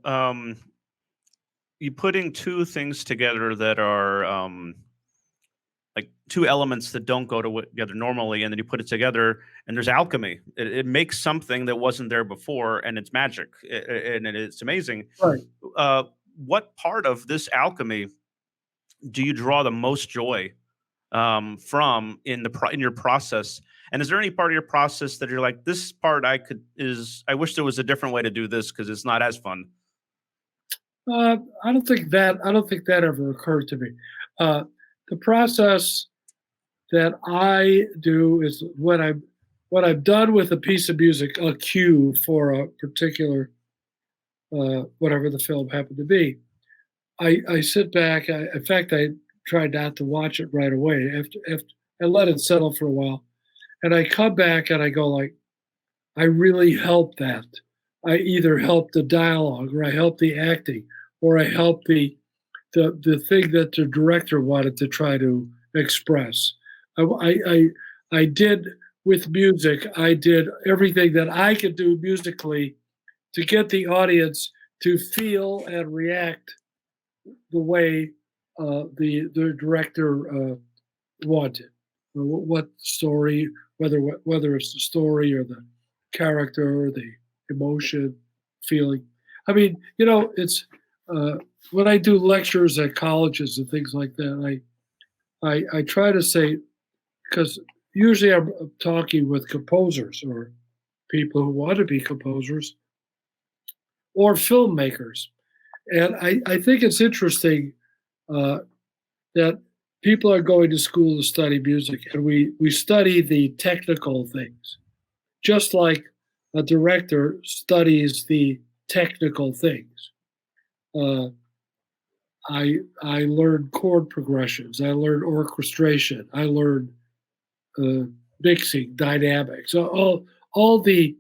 you putting two things together that are like two elements that don't go together normally, and then you put it together, and there's alchemy. It makes something that wasn't there before, and it's magic, and it's amazing. Right. What part of this alchemy do you draw the most joy from in your process? And is there any part of your process that you're like, this part I wish there was a different way to do this because it's not as fun? I don't think that ever occurred to me. The process that I do is when I'm done with a piece of music, a cue for a particular whatever the film happened to be. I sit back. In fact, I try not to watch it right away. After I let it settle for a while, and I come back and I go like, I really helped that. I either helped the dialogue, or I helped the acting, or I helped the thing that the director wanted to try to express. I did with music. I did everything that I could do musically to get the audience to feel and react the way the director wanted. What story, whether it's the story or the character or the emotion, feeling. I mean, it's when I do lectures at colleges and things like that. I try to say because usually I'm talking with composers or people who want to be composers or filmmakers, and I think it's interesting that people are going to school to study music, and we study the technical things, just like a director studies the technical things. Uh, I learned chord progressions. I learned orchestration. I learned mixing, dynamics. So all the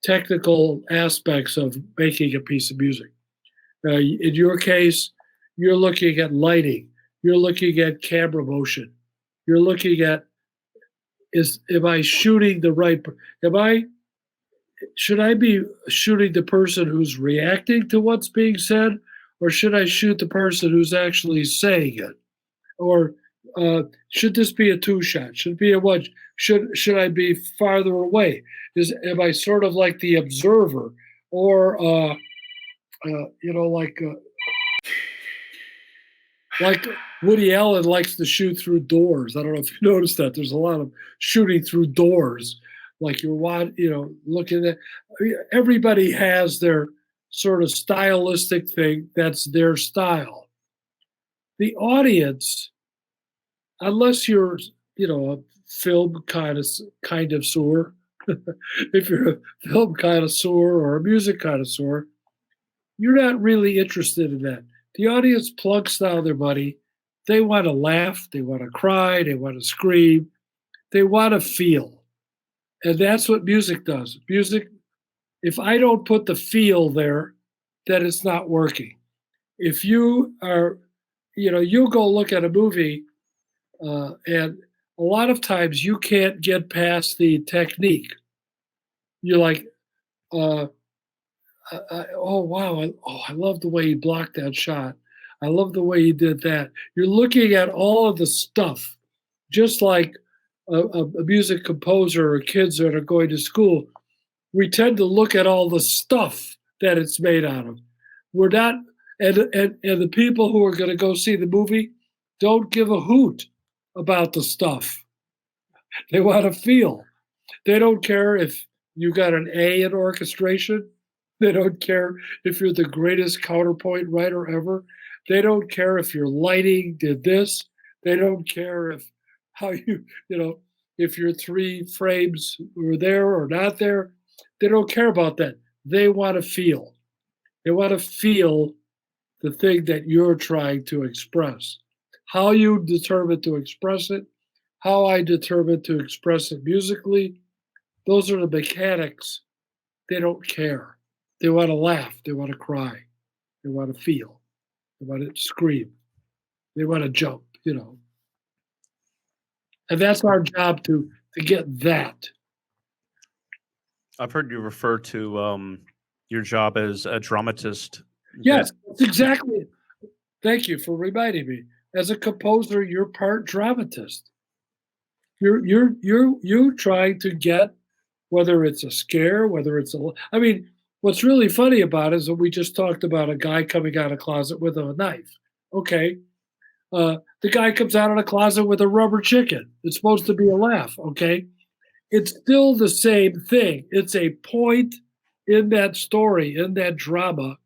technical aspects of making a piece of music. In your case, you're looking at lighting. You're looking at camera motion. You're looking at am I shooting the right? Should I be shooting the person who's reacting to what's being said, or should I shoot the person who's actually saying it? Or should this be a two shot? Should it be a one? Should I be farther away? Am I sort of like the observer, or like Woody Allen likes to shoot through doors. I don't know if you noticed that. There's a lot of shooting through doors, like looking at. Everybody has their sort of stylistic thing that's their style. The audience, unless you're, a film connoisseur, if you're a film connoisseur or a music connoisseur, you're not really interested in that. The audience plunks down their money. They want to laugh, they want to cry, they want to scream, they want to feel. And that's what music does. Music, if I don't put the feel there, then it's not working. If you are, you go look at a movie, and a lot of times you can't get past the technique. You're like, uh, oh wow, I love the way he blocked that shot. I love the way he did that. You're looking at all of the stuff, just like a music composer or kids that are going to school. We tend to look at all the stuff that it's made out of. We're not, and the people who are going to go see the movie don't give a hoot about the stuff. They want to feel. They don't care if you got an A in orchestration. They don't care if you're the greatest counterpoint writer ever. They don't care if your lighting did this. They don't care if how if your 3 frames were there or not there. They don't care about that. They want to feel. They want to feel the thing that you're trying to express. How you determine to express it, how I determine to express it musically, those are the mechanics. They don't care. They want to laugh. They want to cry. They want to feel. They want to scream. They want to jump, And that's our job to get that. I've heard you refer to your job as a dramatist. Yes, that's exactly it. Thank you for reminding me. As a composer, you're part dramatist. You're trying to get, whether it's a scare, whether it's I mean, what's really funny about it is that we just talked about a guy coming out of a closet with a knife. Okay. The guy comes out of the closet with a rubber chicken. It's supposed to be a laugh. Okay. It's still the same thing. It's a point in that story, in that drama,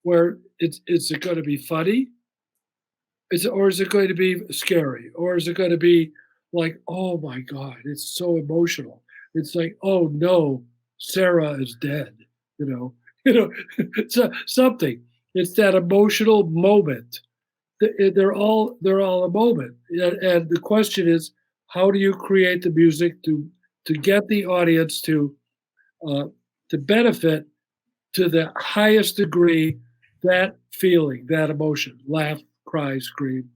where is it going to be funny? Or is it going to be scary? Or is it going to be like, oh my God, it's so emotional. It's like, oh no, Sarah is dead. You know, so something. It's that emotional moment. They're all a moment, and the question is, how do you create the music to get the audience uh, to benefit to the highest degree that feeling, that emotion, laugh, cry, scream.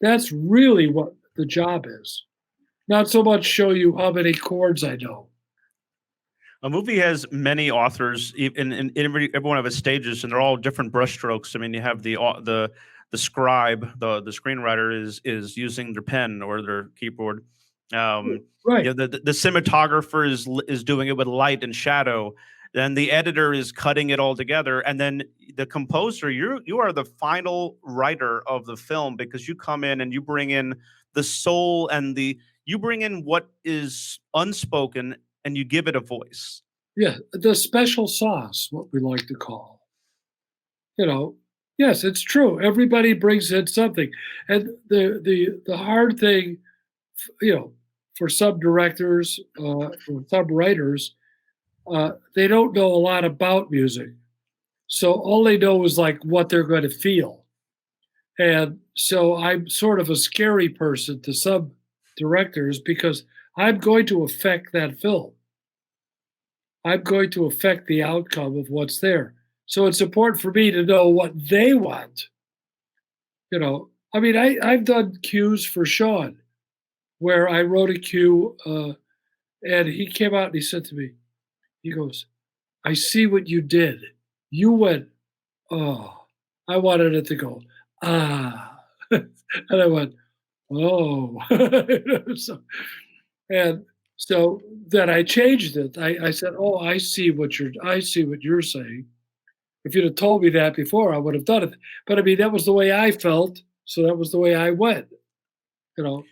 That's really what the job is. Not so much show you how many chords I know. A movie has many authors in every one of its stages, and they're all different brushstrokes. I mean, you have the scribe, the screenwriter is using their pen or their keyboard. Right. The cinematographer is doing it with light and shadow. Then the editor is cutting it all together, and then the composer, you are the final writer of the film, because you come in and you bring in the soul and you bring in what is unspoken and you give it a voice. Yeah, the special sauce, what we like to call. Yes, it's true. Everybody brings in something, and the hard thing, for some directors, for some writers, they don't know a lot about music, so all they know is like what they're going to feel, and so I'm sort of a scary person to some directors because I'm going to affect that film. I'm going to affect the outcome of what's there. So it's important for me to know what they want. I mean, I've done cues for Sean where I wrote a cue, and he came out and he said to me, he goes, I see what you did. You went, oh, I wanted it to go, ah. And I went, oh. And so then I changed it. I said, "Oh, I see what you're saying. If you'd have told me that before, I would have done it." But I mean, that was the way I felt, so that was the way I went. You know.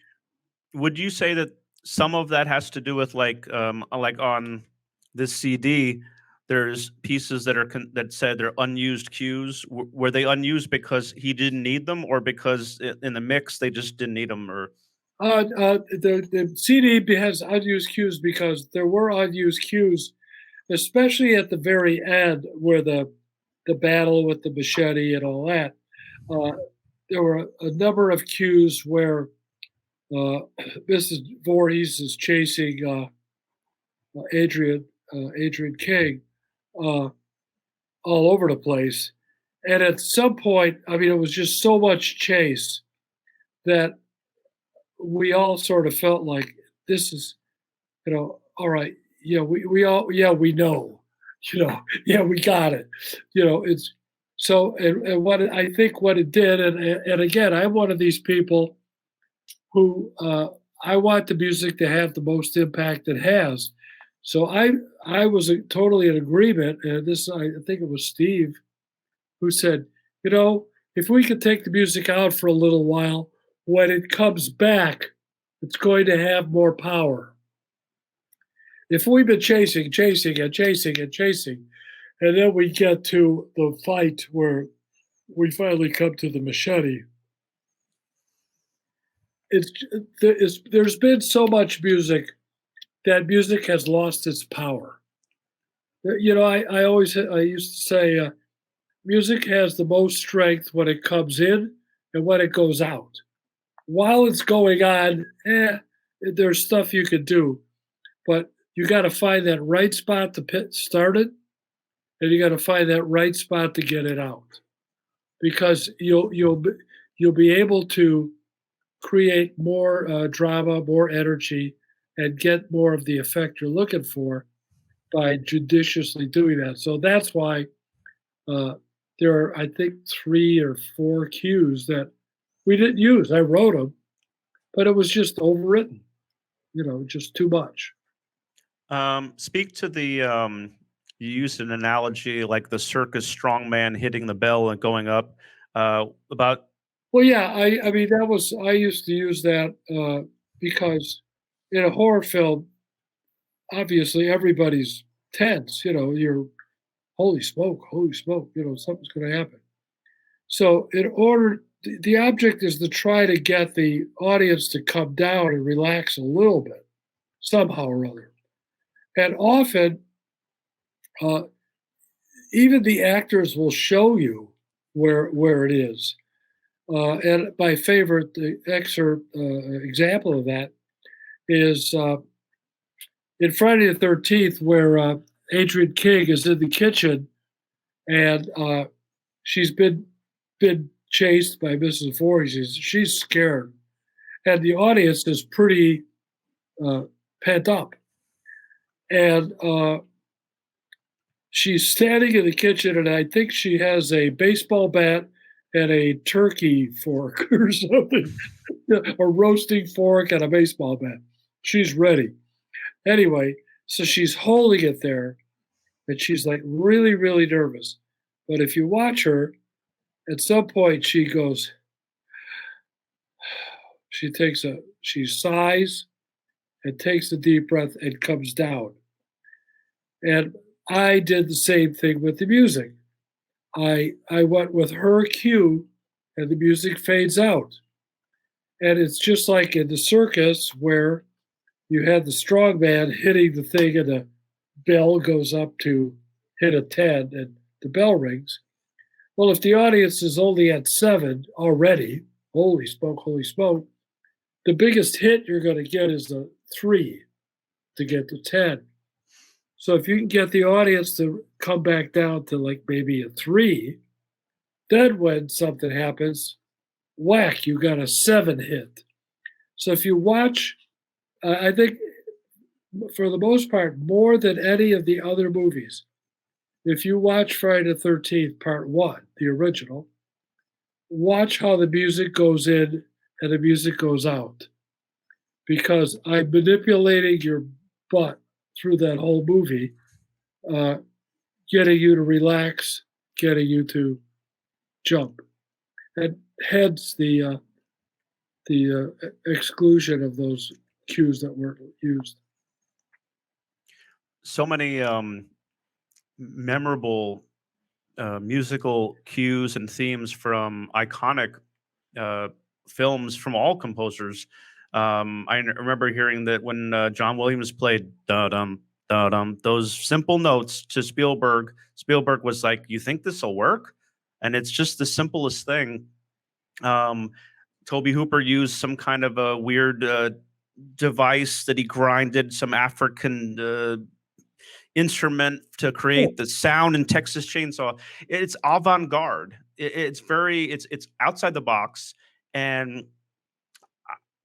Would you say that some of that has to do with like on this CD, there's pieces that are that said they're unused cues? Were they unused because he didn't need them, or because in the mix they just didn't need them, or? The CD has unused cues because there were unused cues, especially at the very end where the battle with the machete and all that. Uh, there were a number of cues where uh, Mrs. Voorhees is chasing Adrian King uh, all over the place, and at some point, I mean, it was just so much chase that we all sort of felt like this is, all right, yeah, we all, yeah, we know, yeah, we got it, it's so, and what I think what it did, and again, I'm one of these people who I want the music to have the most impact it has. So I was totally in agreement, and this I think it was Steve who said, you know, if we could take the music out for a little while, when it comes back, it's going to have more power. If we've been chasing, chasing, and chasing, and chasing, and then we get to the fight where we finally come to the machete, there's been so much music that music has lost its power. I used to say music has the most strength when it comes in and when it goes out. While it's going on, there's stuff you can do, but you got to find that right spot to start it, and you got to find that right spot to get it out, because you'll be able to create more drama, more energy, and get more of the effect you're looking for by judiciously doing that. So that's why uh, there are, I think, 3 or 4 cues that we didn't use. I wrote them, but it was just overwritten, just too much. Speak to the you used an analogy like the circus strongman hitting the bell and going up. About Well, yeah, I mean, I used to use that because in a horror film, obviously everybody's tense, you're holy smoke, something's going to happen. So, the object is to try to get the audience to come down and relax a little bit, somehow or other. And often, uh, even the actors will show you where it is. And my favorite example of that is in Friday the 13th, where Adrian King is in the kitchen and she's been chased by Mrs. Voorhees. She's scared, and the audience is pretty uh, pent up. And she's standing in the kitchen, and I think she has a baseball bat and a turkey fork or something, a roasting fork and a baseball bat. She's ready. Anyway, so she's holding it there, and she's like really, really nervous. But if you watch her, at some point she goes, she sighs and takes a deep breath and comes down. And I did the same thing with the music. I went with her cue, and the music fades out. And it's just like in the circus where you had the strong man hitting the thing and the bell goes up to hit a 10 and the bell rings. Well, if the audience is only at 7 already, holy smoke, the biggest hit you're going to get is the 3 to get to 10. So if you can get the audience to come back down to like maybe a 3, then when something happens, whack, you got a 7 hit. So if you watch, I think for the most part, more than any of the other movies, if you watch Friday the 13th, part 1, the original, watch how the music goes in and the music goes out. Because I'm manipulating your butt through that whole movie, getting you to relax, getting you to jump. And hence the exclusion of those cues that weren't used. so many memorable musical cues and themes from iconic films from all composers. I remember hearing that when John Williams played da dum those simple notes to Spielberg. Spielberg was like, "You think this will work?" And it's just the simplest thing. Um, Toby Hooper used some kind of a weird device that he grinded some African instrument to create the sound in Texas Chainsaw. It's avant-garde. It's outside the box, and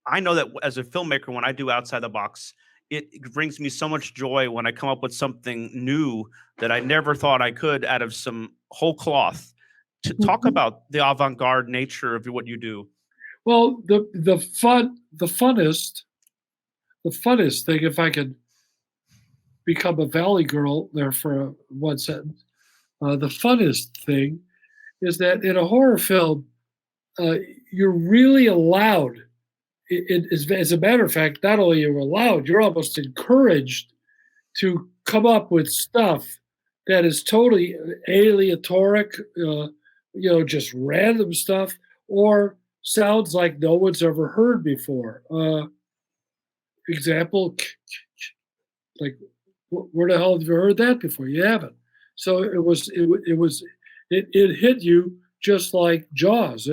I know that as a filmmaker, when I do outside the box, it brings me so much joy when I come up with something new that I never thought I could out of some whole cloth. To talk about the avant-garde nature of what you do. Well, the funnest thing, if I could become a valley girl there for one sentence, the funnest thing is that in a horror film, you're really allowed. As a matter of fact, not only you're allowed, you're almost encouraged to come up with stuff that is totally aleatoric, just random stuff, or sounds like no one's ever heard before. Example, like where the hell have you heard that before? You haven't. So it hit you just like Jaws.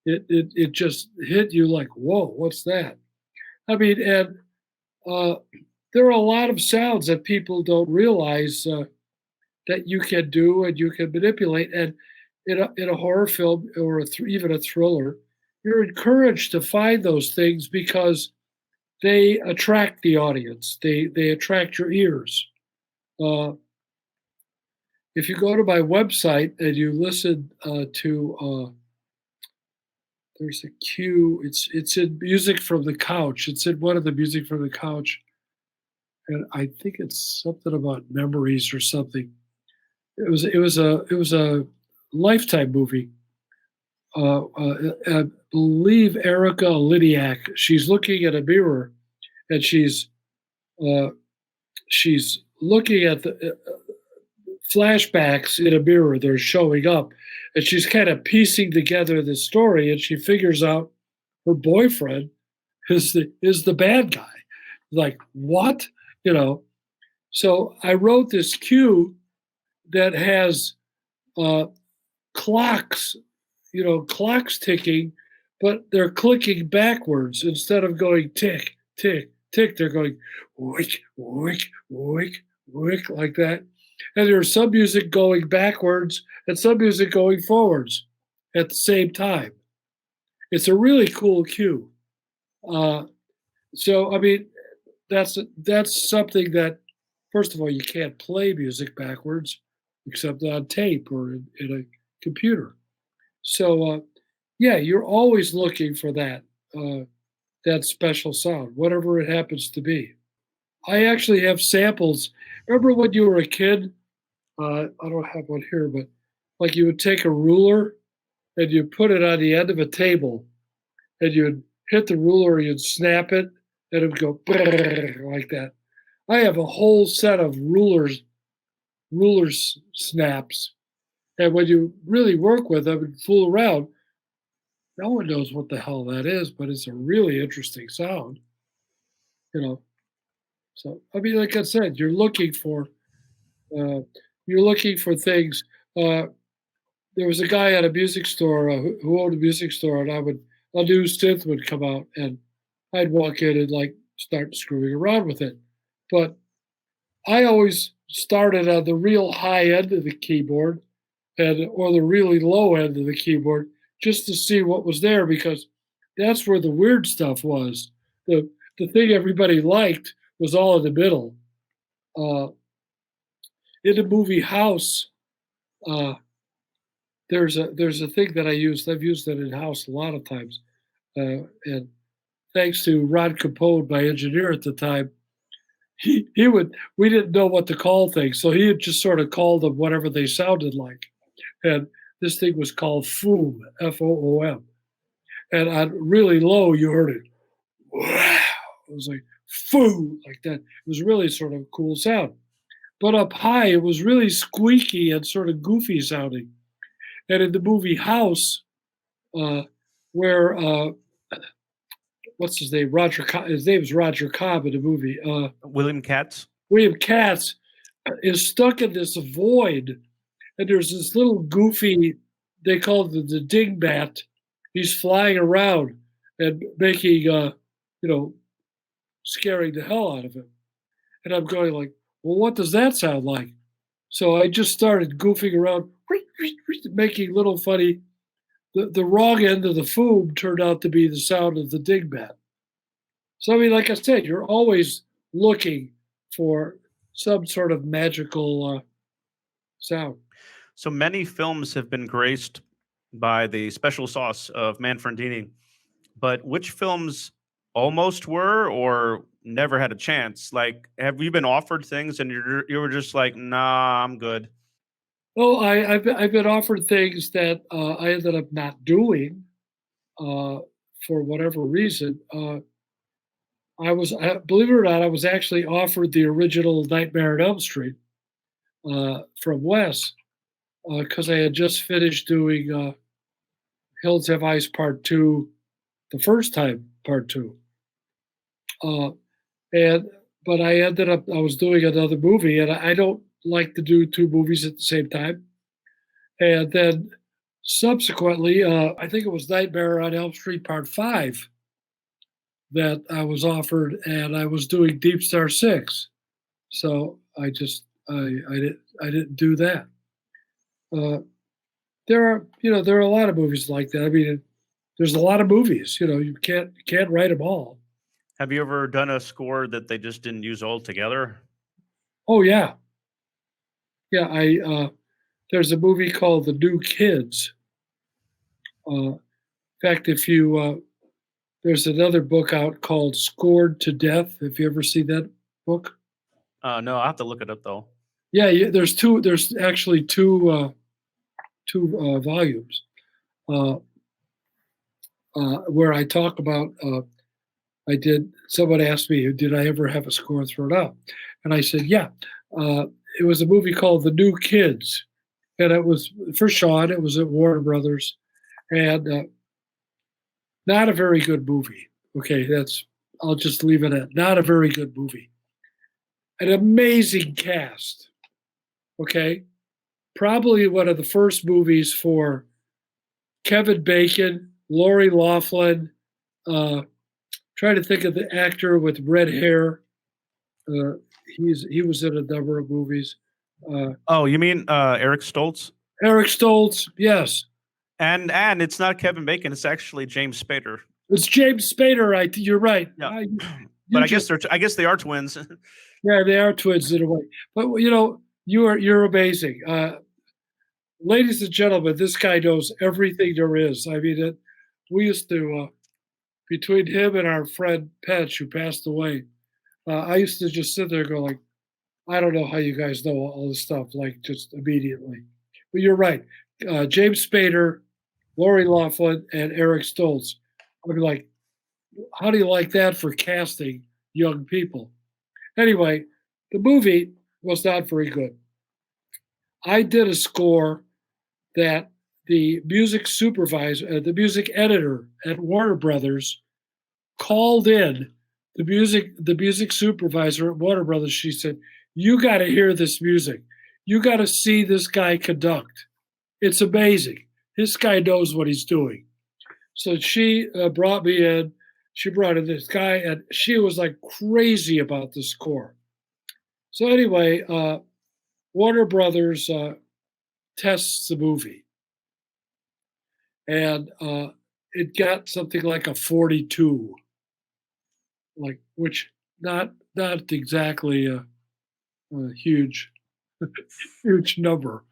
It just hit you like, whoa, what's that? I mean, and there are a lot of sounds that people don't realize that you can do and you can manipulate. And in a horror film or even a thriller, you're encouraged to find those things because they attract the audience. They attract your ears. If you go to my website and you listen to there's a cue. It's in Music from the Couch. It's in one of the Music from the Couch, and I think it's something about memories or something. It was a Lifetime movie. I believe Erica Lydiak. She's looking at a mirror, and she's looking at the flashbacks in a mirror. They're showing up, and she's kind of piecing together the story, and she figures out her boyfriend is the bad guy. Like, what? So I wrote this cue that has clocks, clocks ticking, but they're clicking backwards instead of going tick, tick, tick. They're going wick, wick, wick, wick, like that. And there's some music going backwards and some music going forwards at the same time. It's a really cool cue. So, I mean, that's something that, first of all, you can't play music backwards except on tape or in a computer. So, yeah, you're always looking for that special sound, whatever it happens to be. I actually have samples. Remember when you were a kid? I don't have one here, but like you would take a ruler and you put it on the end of a table, and you'd hit the ruler, you'd snap it, and it would go like that. I have a whole set of rulers snaps, and when you really work with them and fool around, no one knows what the hell that is, but it's a really interesting sound, So I mean, like I said, you're looking for things. There was a guy at a music store who owned a music store, and a new synth would come out, and I'd walk in and like start screwing around with it. But I always started on the real high end of the keyboard, or the really low end of the keyboard, just to see what was there, because that's where the weird stuff was. The thing everybody liked was all in the middle. In the movie House, there's a thing that I used. I've used it in House a lot of times, and thanks to Ron Capone, my engineer at the time, he would. We didn't know what to call things, so he would just sort of call them whatever they sounded like. And this thing was called Foom, Foom, and on really low, you heard it. Wow, it was like Foom, like that. It was really sort of a cool sound. But up high, it was really squeaky and sort of goofy sounding. And in the movie House, where what's his name? His name is Roger Cobb in the movie. William Katz. William Katz is stuck in this void, and there's this little goofy, they call it the dingbat. He's flying around and making, scaring the hell out of him. And I'm going like, well, what does that sound like? So I just started goofing around, making little funny. The wrong end of the foom turned out to be the sound of the dingbat. So I mean, like I said, you're always looking for some sort of magical sound. So many films have been graced by the special sauce of Manfredini, but which films almost were or never had a chance? Like, have you been offered things and you were just like, nah, I'm good? Oh, I've been offered things that I ended up not doing uh, for whatever reason. Believe it or not, I was actually offered the original Nightmare on Elm Street from Wes because I had just finished doing Hills Have Eyes Part Two, the first time Part Two, uh, and but I was doing another movie, and I don't like to do two movies at the same time. And then subsequently, I think it was Nightmare on Elm Street Part Five that I was offered, and I was doing Deep Star Six. So I didn't do that. Uh, there are a lot of movies like that. I mean, there's a lot of movies. You can't write them all. Have you ever done a score that they just didn't use altogether? Oh yeah, yeah. There's a movie called The New Kids. In fact, if you there's another book out called Scored to Death. Have you ever seen that book? No, I have to look it up though. Yeah. There's two. There's actually two volumes uh, where I talk about. I did. Someone asked me, "Did I ever have a score thrown out?" And I said, "Yeah." Uh, it was a movie called The New Kids, and it was for Sean. It was at Warner Brothers, and not a very good movie. Okay, that's. I'll just leave it at not a very good movie. An amazing cast. Okay, probably one of the first movies for Kevin Bacon, Lori Loughlin. Uh, Trying to think of the actor with red hair. Uh, he was in a number of movies. Uh, Oh, you mean Eric Stoltz? Eric Stoltz, yes, And it's not Kevin Bacon. It's actually James Spader. it's James Spader. You're right. Yeah, but You just I guess they are twins. yeah, they are twins in a way. But you're amazing, ladies and gentlemen. This guy knows everything there is. I mean, we used to between him and our friend Petch, who passed away. I used to just sit there and go like, I don't know how you guys know all this stuff, like just immediately. But you're right. James Spader, Lori Loughlin, and Eric Stoltz. I'd be like, how do you like that for casting young people? Anyway, the movie was not very good. I did a score that the music supervisor, the music editor at Warner Brothers called in the music supervisor at Warner Brothers. She said, "You got to hear this music. You got to see this guy conduct. It's amazing. This guy knows what he's doing." So she brought me in. She brought in this guy, and she was like crazy about the score. So anyway, Warner Brothers tests the movie, and it got something like a 42, like which not exactly a huge huge number.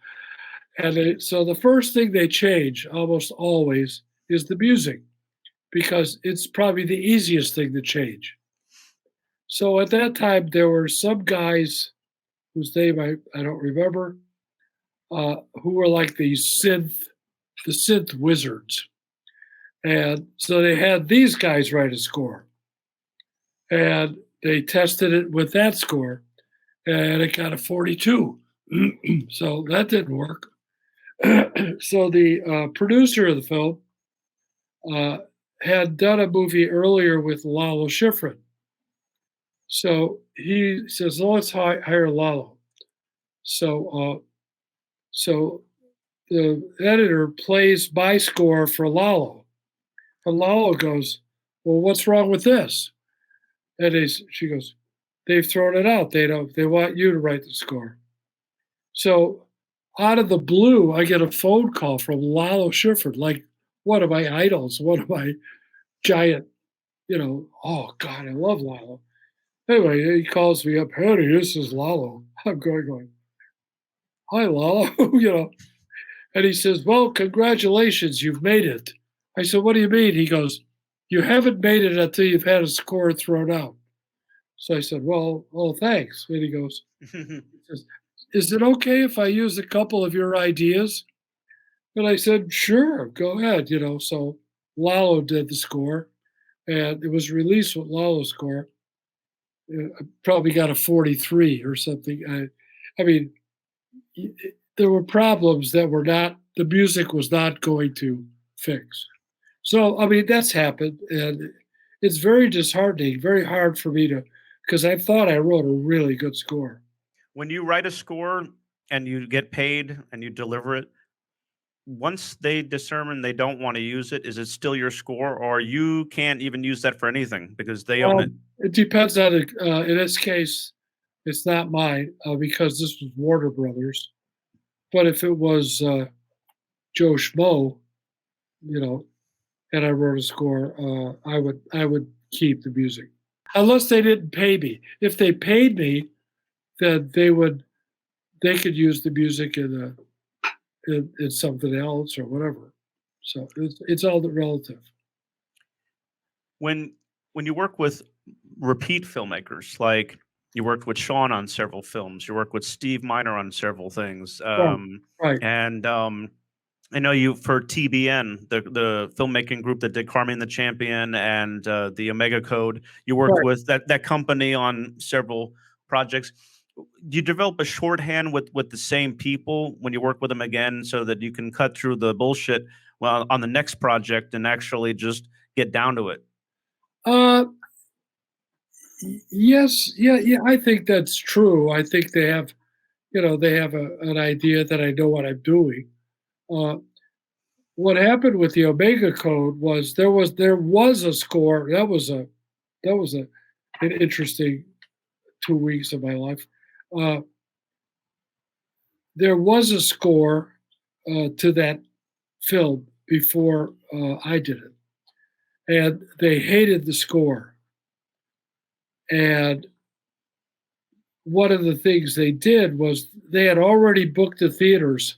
So the first thing they change almost always is the music because it's probably the easiest thing to change. So at that time, there were some guys whose name I don't remember, who were like the synth wizards. And so they had these guys write a score. And they tested it with that score, and it got a 42. So that didn't work. So the producer of the film uh, had done a movie earlier with Lalo Schifrin, So he says, "Well, let's hire Lalo." So so the editor plays my score for Lalo, and Lalo goes, "Well, what's wrong with this?" And she goes, "They've thrown it out. They don't. They want you to write the score." So out of the blue, I get a phone call from Lalo Schifrin, like one of my idols, one of my giant, oh God, I love Lalo. Anyway, he calls me up, "Harry, this is Lalo." I'm going, "Hi, Lalo," and he says, "Well, congratulations, you've made it." I said, "What do you mean?" He goes, "You haven't made it until you've had a score thrown out." So I said, "Well, oh, thanks." And he goes, he says, "Is it okay if I use a couple of your ideas?" And I said, "Sure, go ahead." So Lalo did the score, and it was released with Lalo's score. I probably got a 43 or something. I mean, there were problems that were not, the music was not going to fix. So, I mean, that's happened, and it's very disheartening, very hard for me to, because I thought I wrote a really good score. When you write a score and you get paid and you deliver it, once they determine they don't want to use it, is it still your score, or you can't even use that for anything because they own it? It depends on it. In this case, it's not mine because this was Warner Brothers. But if it was Joe Schmo, you know, and I wrote a score, I would keep the music, unless they didn't pay me. If they paid me, then they could use the music in something else or whatever. So it's all relative. When you work with repeat filmmakers, like you worked with Sean on several films, you worked with Steve Miner on several things, Right, right, and I know you for TBN, the filmmaking group that did Carmine the Champion and the Omega Code. You worked right. with that company on several projects. Do you develop a shorthand with the same people when you work with them again, so that you can cut through the bullshit well on the next project and actually just get down to it? Uh, yes, yeah, yeah. I think that's true. I think they have an idea that I know what I'm doing. Uh, what happened with the Omega Code was there was a score that was an interesting 2 weeks of my life. Uh, there was a score to that film before I did it, and they hated the score. And one of the things they did was they had already booked the theaters.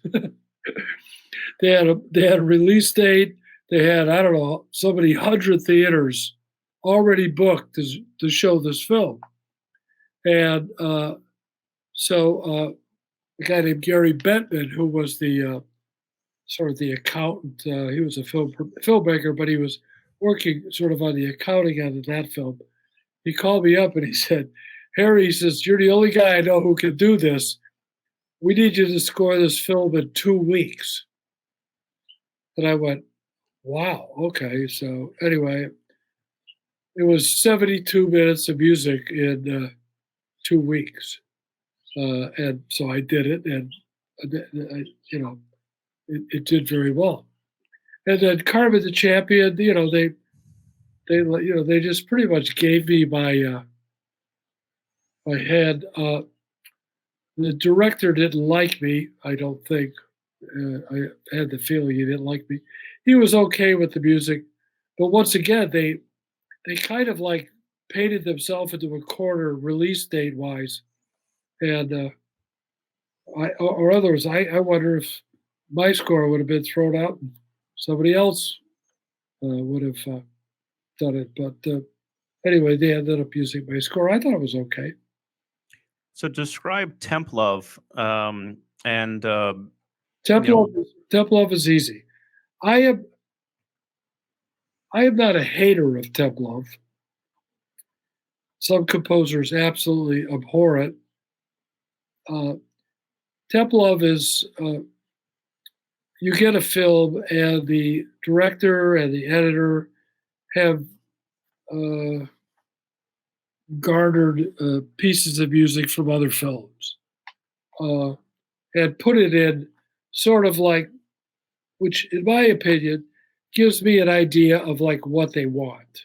They had a release date. They had, I don't know, so many hundred theaters already booked to show this film. And so a guy named Gary Bettman, who was the sort of the accountant, he was a filmmaker, but he was working sort of on the accounting end of that film. He called me up and he said, "Harry," he says, "you're the only guy I know who can do this. We need you to score this film in 2 weeks." And I went, "Wow, okay." So anyway, it was 72 minutes of music in 2 weeks. And so I did it, and it did very well. And then Carmen the Champion, they just pretty much gave me my head. The director didn't like me. I don't think. I had the feeling he didn't like me. He was okay with the music, but once again, they kind of like painted themselves into a corner release date wise, and or others. I wonder if my score would have been thrown out and somebody else would have done it. But anyway, they ended up using my score. I thought it was okay. So describe temp love, and Temp you know, love, temp love is easy. I am I am not a hater of temp love. Some composers absolutely abhor it. Uh, temp love is you get a film and the director and the editor have uh, garnered pieces of music from other films uh, and put it in sort of like, which in my opinion gives me an idea of like what they want.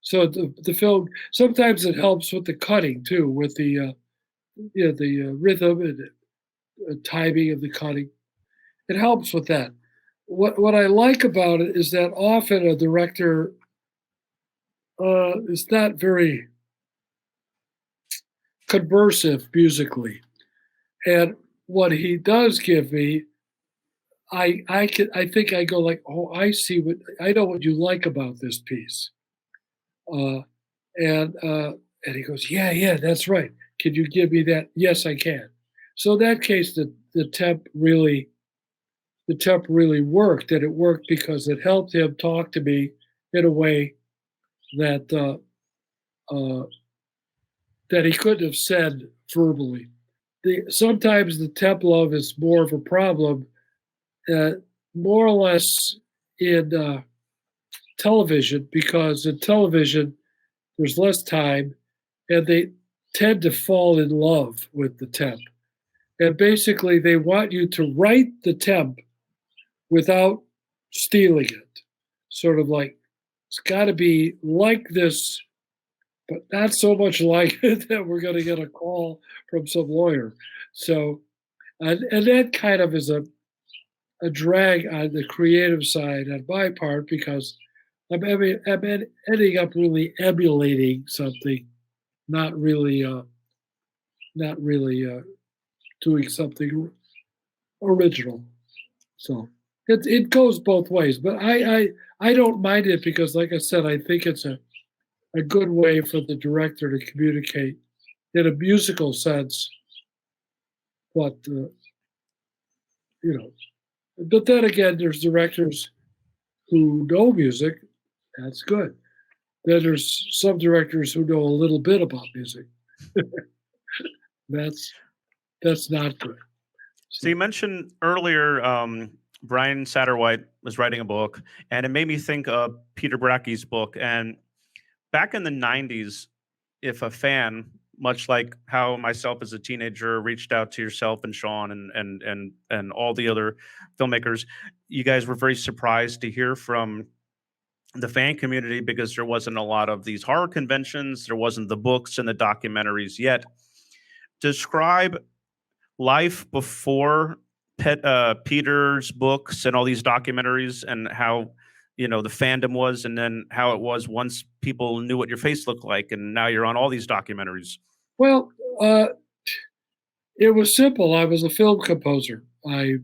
So the film sometimes it helps with the cutting too, with the the rhythm and timing of the cutting. It helps with that. What I like about it is that often a director is not very conversive musically, and what he does give me, I think I go like, oh, I know what you like about this piece, uh, and he goes, yeah, that's right. Can you give me that? Yes, I can. So in that case, the temp really worked, and it worked because it helped him talk to me in a way that uh, that he couldn't have said verbally. Sometimes the temp love is more of a problem, uh, more or less in television, because in television there's less time, and they tend to fall in love with the temp. And basically, they want you to write the temp without stealing it. Sort of like it's got to be like this, but not so much like it that we're going to get a call from some lawyer. So, and that kind of is a drag on the creative side on my part, because I'm ending up really emulating something, not really, not really doing something original. So it goes both ways, but I don't mind it because, like I said, I think it's a good way for the director to communicate in a musical sense what you know. But then again, there's directors who know music. That's good. Then there's some directors who know a little bit about music. That's that's not good. So you So mentioned earlier Brian Satterwhite was writing a book, and it made me think of Peter Bracky's book. And back in the '90s, if a fan, much like how myself as a teenager reached out to yourself and Sean and all the other filmmakers, you guys were very surprised to hear from the fan community because there wasn't a lot of these horror conventions, there wasn't the books and the documentaries yet. Describe life before Peter's books and all these documentaries, and how the fandom was, and then how it was once people knew what your face looked like, and now you're on all these documentaries. well, it was simple. I was a film composer. I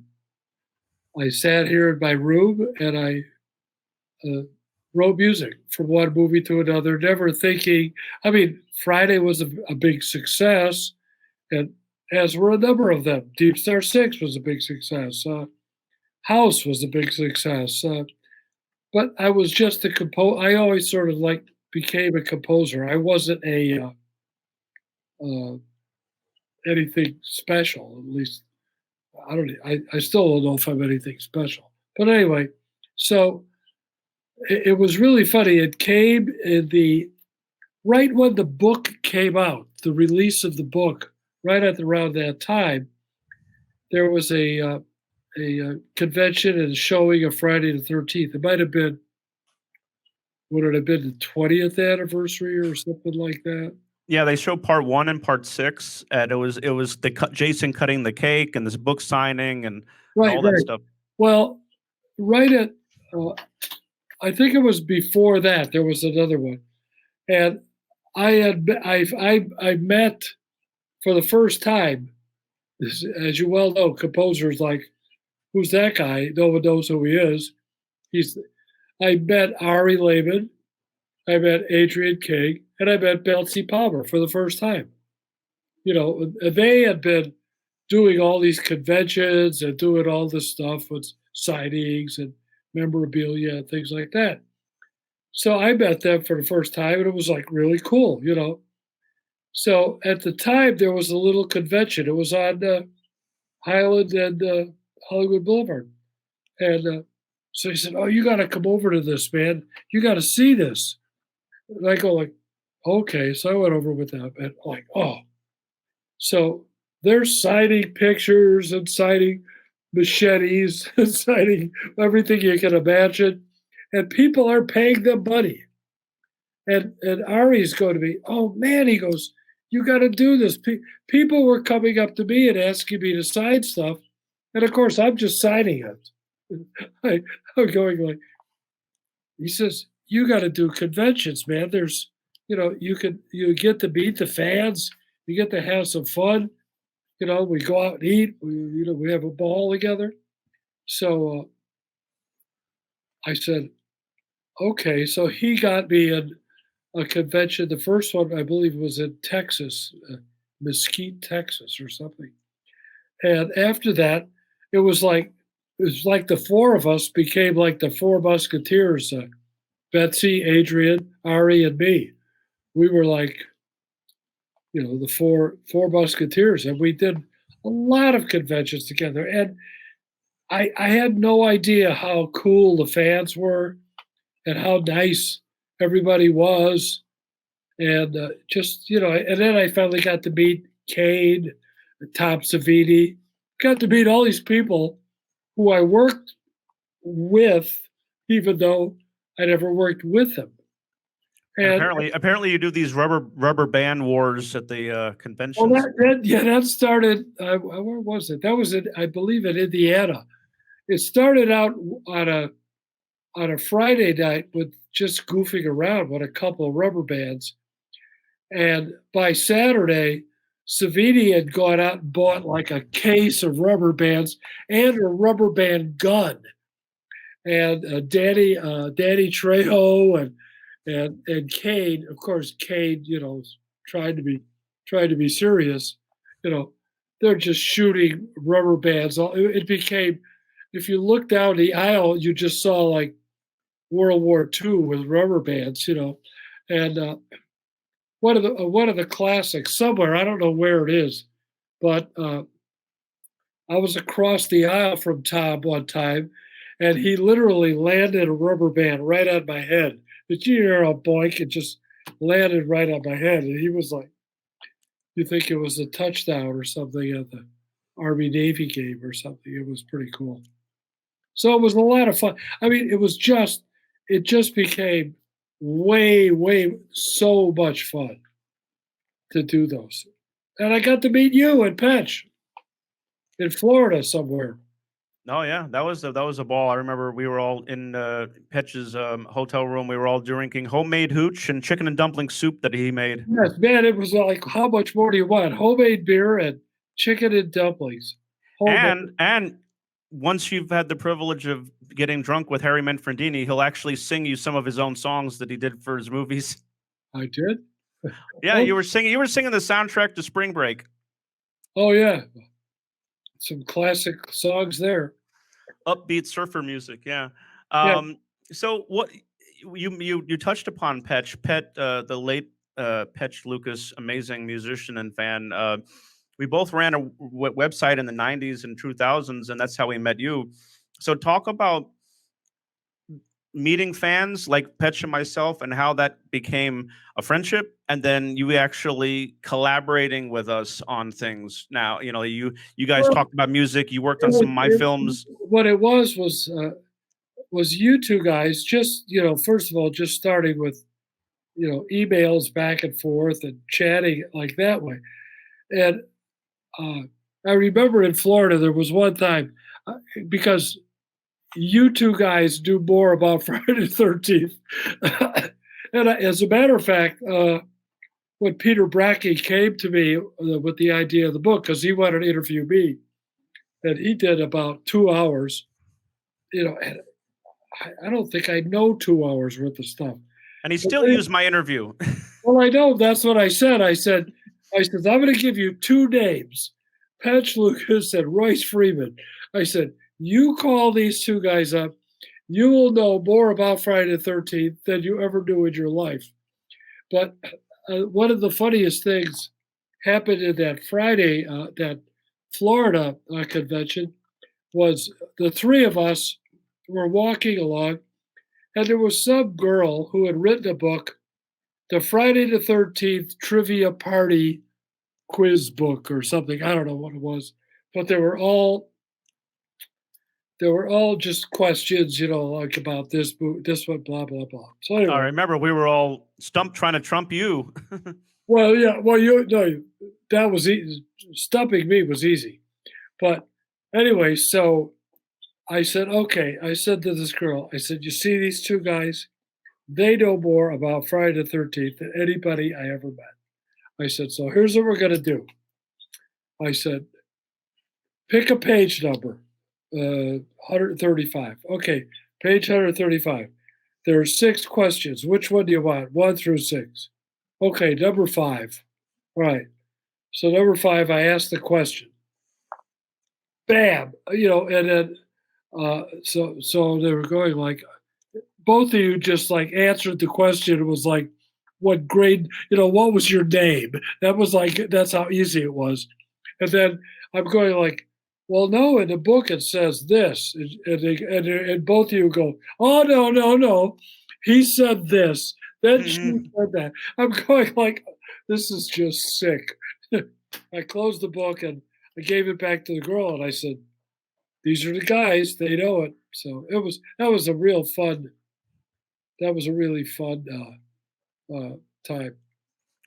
sat here in my room and I uh, wrote music from one movie to another, never thinking. I mean, Friday was a big success, and as were a number of them. Deep Star Six was a big success. House was a big success. But I was just a I always sort of like became a composer. I wasn't a uh, anything special. At least I don't. I still don't know if I'm anything special. But anyway, so it was really funny. It came in the right when the book came out, the release of the book, right at around that time, there was a convention and showing of Friday the 13th. It might have been, would it have been the 20th anniversary or something like that? Yeah, they showed part one and part six, and it was Jason cutting the cake and this book signing and Right, all that right. stuff. Well, right at, uh, I think it was before that, there was another one. And I met for the first time, as you well know, composers like, who's that guy? No one knows who he is. He's I met Ari Lehman, I met Adrian King, and I met Betsy Palmer for the first time. They had been doing all these conventions and doing all this stuff with sightings and memorabilia and things like that. So I met them for the first time, and it was like really cool. So at the time, there was a little convention. It was on Highland and Hollywood Boulevard. And so he said, "Oh, you got to come over to this, man. You got to see this." And I go like, Okay, so I went over with them and like, oh, so they're citing pictures and citing machetes and citing everything you can imagine, and people are paying them money. And Ari's going to me, oh man, he goes, you got to do this. People were coming up to me and asking me to sign stuff, and of course I'm just signing it. I, I'm going like, he says, you got to do conventions, man. There's, you get to meet the fans, you get to have some fun. We go out and eat. We have a ball together. So I said, okay. So he got me in a convention. The first one, I believe, was in Texas, Mesquite, Texas, or something. And after that, it was like the four of us became like the four Musketeers: Betsy, Adrian, Ari, and me. We were like, the four Musketeers, and we did a lot of conventions together. And I had no idea how cool the fans were and how nice everybody was. And just, and then I finally got to meet Cade, Tom Savini, got to meet all these people who I worked with, even though I never worked with them. And And apparently, you do these rubber band wars at the well, conventions. that started. Where was it? That was in, I believe, in Indiana. It started out on a Friday night with just goofing around with a couple of rubber bands. And by Saturday, Savini had gone out and bought like a case of rubber bands and a rubber band gun. And Danny Trejo and Cade, of course, Cade, trying to be serious. You know, they're just shooting rubber bands. It became, if you look down the aisle, you just saw like World War II with rubber bands. And one of the classics somewhere. I don't know where it is, but I was across the aisle from Tom one time, and he literally landed a rubber band right on my head. Did you hear a boink? It just landed right on my head, and he was like, "You think it was a touchdown or something at the Army Navy game or something?" It was pretty cool. So it was a lot of fun. I mean, it just became way so much fun to do those. And I got to meet you in Patch in Florida somewhere. Oh yeah, that was a ball. I remember we were all in Petch's hotel room. We were all drinking homemade hooch and chicken and dumpling soup that he made. Yes, man, it was like, how much more do you want? Homemade beer and chicken and dumplings. Homemade. And once you've had the privilege of getting drunk with Harry Manfredini, he'll actually sing you some of his own songs that he did for his movies. I did. Yeah, Oh, you were singing the soundtrack to Spring Break. oh yeah, some classic songs there. Upbeat surfer music, yeah. Yeah, So what you touched upon Pet, the late Petch Lucas, amazing musician and fan. We both ran a website in the '90s and 2000s, and that's how we met you. So talk about meeting fans like Petch and myself, and how that became a friendship, and then you actually collaborating with us on things. Now, you guys well, talked about music. You worked it on some was, of my it, films. what it was you two guys just first of all just starting with emails back and forth and chatting like that way. And uh, I remember in Florida there was one time because you two guys do more about Friday the 13th. And as a matter of fact, when Peter Brackey came to me with the idea of the book, because he wanted to interview me, and he did about 2 hours, and I don't think I know 2 hours worth of stuff. And he But still used my interview. well, I know that's what I said. I said, I'm going to give you two names, Patch Lucas and Royce Freeman. I said, you call these two guys up, you will know more about Friday the 13th than you ever knew in your life. But one of the funniest things happened in that Friday, that Florida convention, was the three of us were walking along, and there was some girl who had written a book the Friday the 13th trivia party quiz book or something. I don't know what it was, but they were all just questions, like about this one, blah blah blah. So I anyway, remember we were all stumped trying to trump you. well, yeah, well, no, that was easy. Stumping me was easy, but anyway, so I said, okay. I said to this girl, I said, you see these two guys? They know more about Friday the 13th than anybody I ever met. I said, so here's what we're gonna do. I said, pick a page number, 135. Okay, page 135. There are 6 questions. Which one do you want? 1 through 6. Okay, number 5. All right. So number 5, I asked the question. Bam, and then so they were going like, both of you just like answered the question. It was like, what grade? What was your name? That was like that's how easy it was. And then I'm going like, well, no, in the book it says this, and both of you go, oh no, no, no, he said this, then she said that. I'm going like, this is just sick. I closed the book and I gave it back to the girl and I said, these are the guys, they know it. So that was a real fun. That was a really fun time.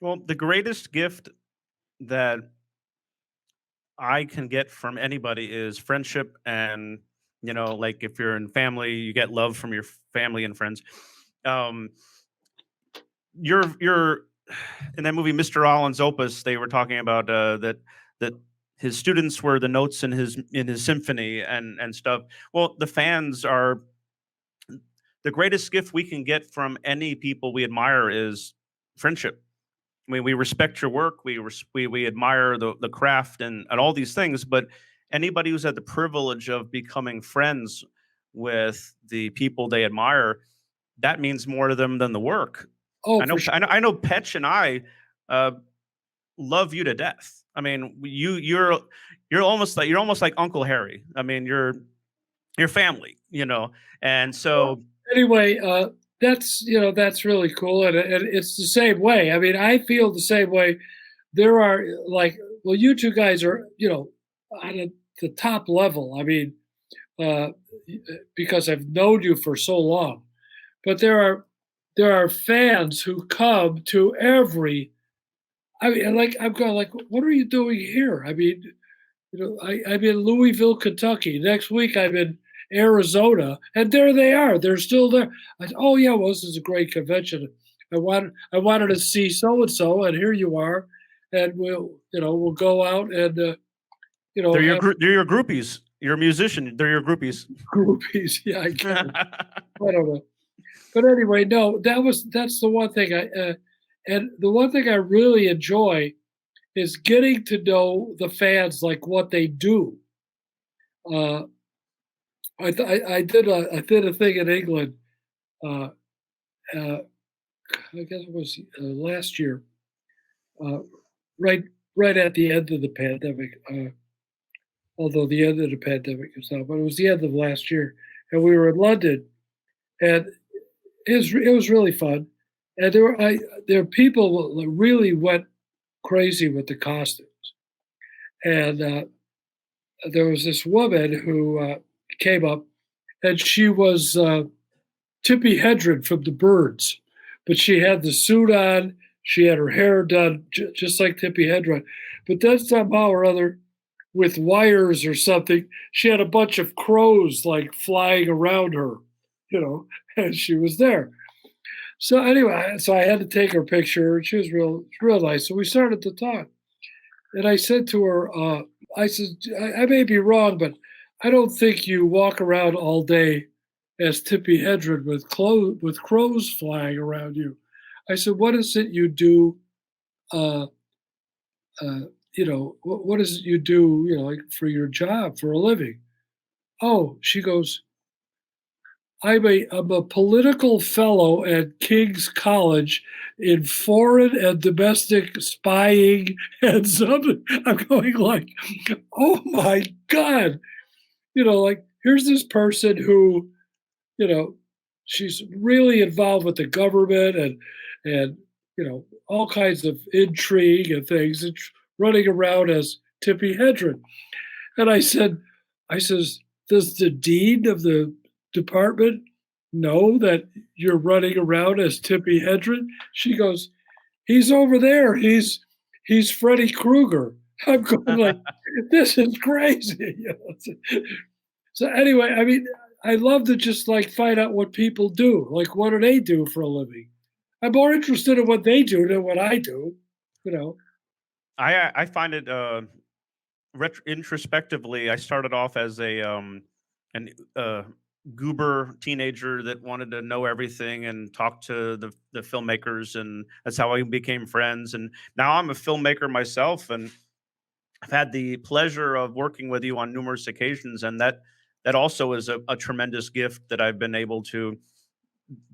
Well, the greatest gift that I can get from anybody is friendship, and like if you're in family, you get love from your family and friends. Um, you're in that movie, Mr. Allen's Opus. They were talking about that his students were the notes in his symphony and stuff. Well, the fans are the greatest gift we can get from any people we admire is friendship. I mean, we respect your work, we admire the craft and all these things, but anybody who's had the privilege of becoming friends with the people they admire, that means more to them than the work. Oh, I for know, sure. I know, Petch and I uh, love you to death. I mean, you're almost like Uncle Harry. I mean, you're family, and Well, so. anyway, that's really cool, and it's the same way. I mean, I feel the same way. There are like, well, you two guys are, on the top level. I mean, uh, because I've known you for so long. But there are fans who come to every. I mean, like I'm going like, what are you doing here? I mean, I'm in Louisville, Kentucky. Next week, I'm in Arizona, and there they are. They're still there. Oh yeah, well, this is a great convention. I wanted to see so and so, and here you are, and we'll go out and have They're your groupies. You're a musician. They're your groupies. groupies. Yeah, I guess. I don't know. But anyway, no, that's the one thing and the one thing I really enjoy is getting to know the fans, like what they do. Uh, I did a thing in England. Uh, uh, I guess it was last year, uh, right right at the end of the pandemic. Although the end of the pandemic is now, but it was the end of last year, and we were in London, and it was really fun. And there were people that really went crazy with the costumes, and there was this woman who came up, and she was Tippi Hedren from the Birds, but she had the suit on. She had her hair done just like Tippi Hedren, but then somehow or other, with wires or something, she had a bunch of crows like flying around her, and she was there. So anyway, so I had to take her picture, and she was real nice. So we started to talk, and I said to her, I said, I may be wrong, but I don't think you walk around all day as Tippi Hedren with crows flying around you. I said, what is it you do? Uh, what is it you do? Like for your job, for a living? Oh, she goes, I'm a political fellow at King's College in foreign and domestic spying and something. I'm going like, oh my God. Like here's this person who, you know, she's really involved with the government and all kinds of intrigue and things, and running around as Tippi Hedren. And I says, does the dean of the department know that you're running around as Tippi Hedren? She goes, he's over there. He's Freddy Krueger. I'm going like, this is crazy. So anyway, I mean, I love to just like find out what people do. Like, what do they do for a living? I'm more interested in what they do than what I do. You know. I find it introspectively. I started off as an goober teenager that wanted to know everything and talk to the filmmakers, and that's how we became friends. And now I'm a filmmaker myself, and I've had the pleasure of working with you on numerous occasions, and that also is a tremendous gift that I've been able to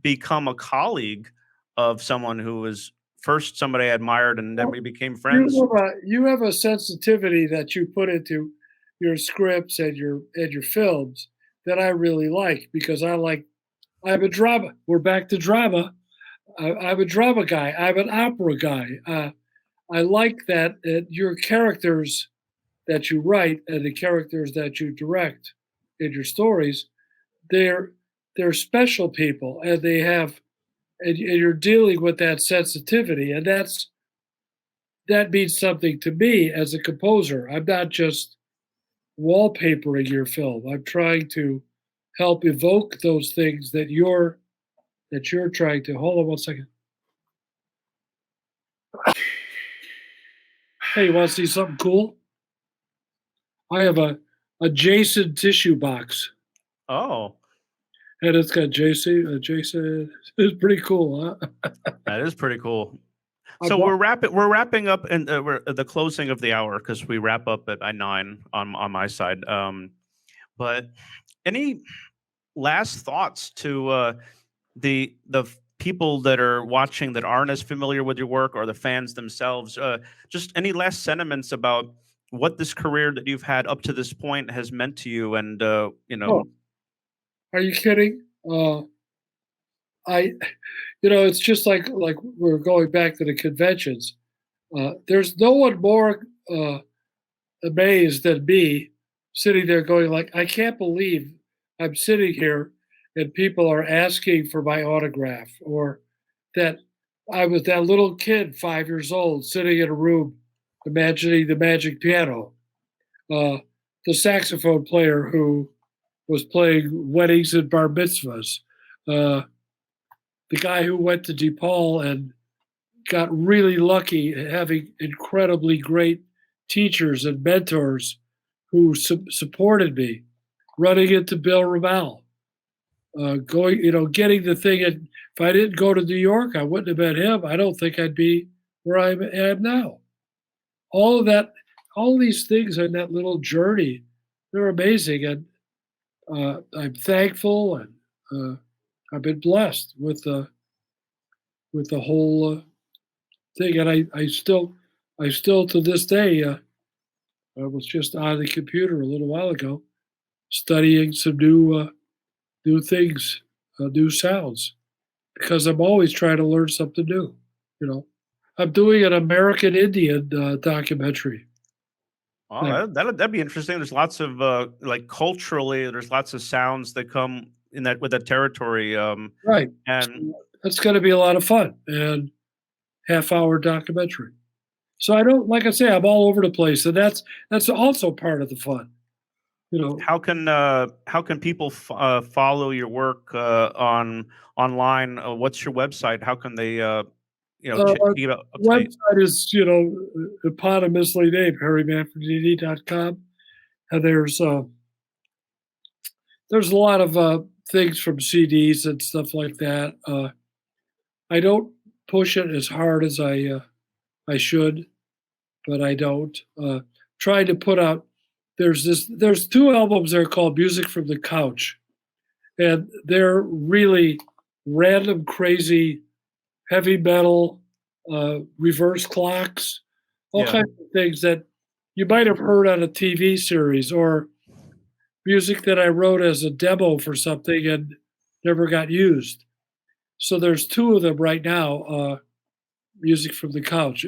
become a colleague of someone who was first somebody I admired, and then Well, we became friends. you have a sensitivity that you put into your scripts and your films that I really like because I'm a drama. We're back to drama. I'm a drama guy. I'm an opera guy. I like that your characters that you write and the characters that you direct in your stories, they're they're special people, and they have and you're dealing with that sensitivity, and that means something to me as a composer. I'm not just wallpapering your film. I'm trying to help evoke those things that you're trying to. Hold on one second. Hey, you want to see something cool? I have a Jason tissue box, Oh, and it's got Jason. It's pretty cool, huh? that is pretty cool. I So bought, we're wrapping up, and we're the closing of the hour because we wrap up at 9 on my side. But any last thoughts to the people that are watching that aren't as familiar with your work, or the fans themselves? Just any last sentiments about what this career that you've had up to this point has meant to you, and oh, are you kidding? I, it's just like we're going back to the conventions. There's no one more amazed than me sitting there going like, I can't believe I'm sitting here and people are asking for my autograph, or that I was that little kid, 5 years old, sitting in a room imagining the magic piano. Uh, the saxophone player who was playing weddings and bar mitzvahs. Uh, the guy who went to DePaul and got really lucky having incredibly great teachers and mentors who supported me, running into Bill Ramal, getting the thing. And if I didn't go to New York, I wouldn't have met him. I don't think I'd be where I am now. All of that, all these things on that little journey, they're amazing. And I'm thankful, and I've been blessed with the whole thing. And I still to this day, I was just on the computer a little while ago, studying some new things, new sounds, because I'm always trying to learn something new. You know, I'm doing an American Indian documentary. oh, That, that'd be interesting. There's lots of like culturally, there's lots of sounds that come in that with that territory. right. And So that's going to be a lot of fun, and half-hour documentary. So I don't, like I say, I'm all over the place, and that's also part of the fun. You know, how can people follow your work online? What's your website? How can they keep up to date? website is eponymously named harrymanfredini.com, and there's a lot of things from CDs and stuff like that. I don't push it as hard as I should, but I don't. Try to put out. There's two albums there called Music from the Couch, and they're really random, crazy, heavy metal, reverse clocks, all Yeah. kinds of things that you might have heard on a TV series, or music that I wrote as a demo for something and never got used. So there's two of them right now. Music from the Couch,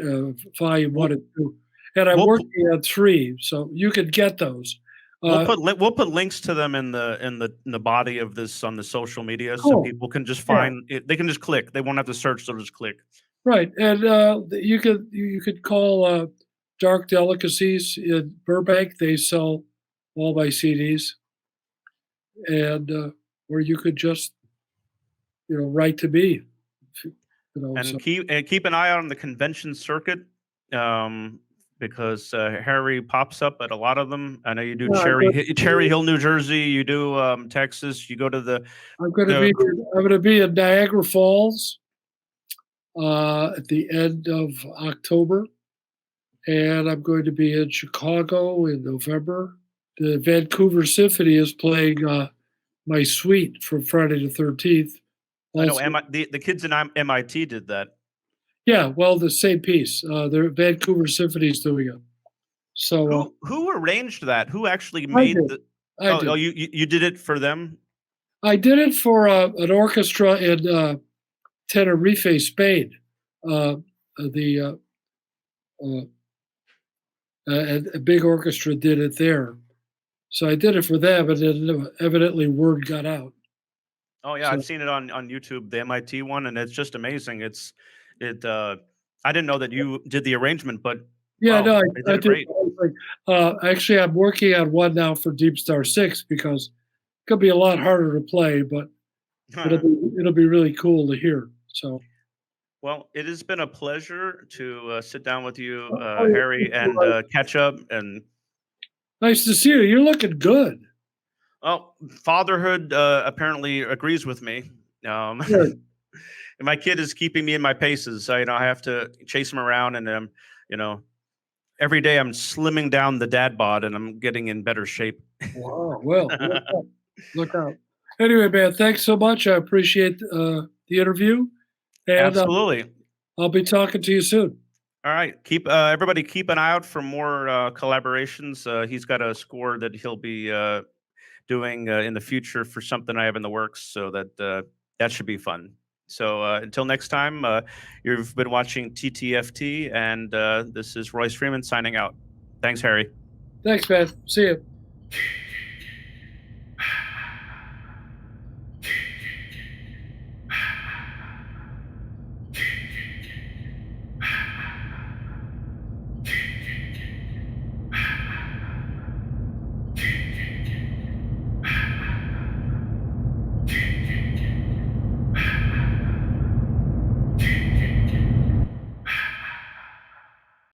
volume We'll 1 and 2. And I'm we'll pu- working on 3, so you can get those. Uh, we'll put links to them in the body of this on the social media, so cool. people can just Yeah, find it. They can just click. They won't have to search. They'll just click. right. And you could call Dark Delicacies in Burbank. They sell all my CDs, and or you could just write to me. And So keep an eye out on the convention circuit, because Harry pops up at a lot of them. I know you do yeah, I'm going Cherry Hill, New Jersey. You do Texas. You go to I'm going to be the I'm going to be in Niagara Falls at the end of October, and I'm going to be in Chicago in November. The Vancouver Symphony is playing my suite from Friday the 13th. I know Also, the kids in MIT did that. yeah, well, the same piece. The Vancouver Symphony is doing it. So Who arranged that? Who actually I made did. the? I Oh, did. you did it for them. I did it for an orchestra in Tenerife, Spain. The a big orchestra did it there. So I did it for them, and then evidently word got out. Oh yeah, So I've seen it on YouTube, the MIT one, and it's just amazing. It. I didn't know that you did the arrangement, but yeah, wow, no, they I did it did great. the whole thing. Actually, I'm working on one now for Deep Star 6 because it's gonna be a lot harder to play, but it'll be really cool to hear. So Well, it has been a pleasure to sit down with you, oh, Harry, and yeah. catch up. And Nice to see you. You're looking good. well, fatherhood apparently agrees with me. Um, Good. and my kid is keeping me in my paces. I have to chase him around, and you know, every day I'm slimming down the dad bod, and I'm getting in better shape. Wow. Well, look out. Look out. Anyway, man, thanks so much. I appreciate the interview, and Absolutely. I'll be talking to you soon. All right. Keep everybody keep an eye out for more collaborations. He's got a score that he'll be doing in the future for something I have in the works, so that should be fun. So until next time, you've been watching TTFT, and this is Royce Freeman signing out. Thanks, Harry. Thanks, man. See you.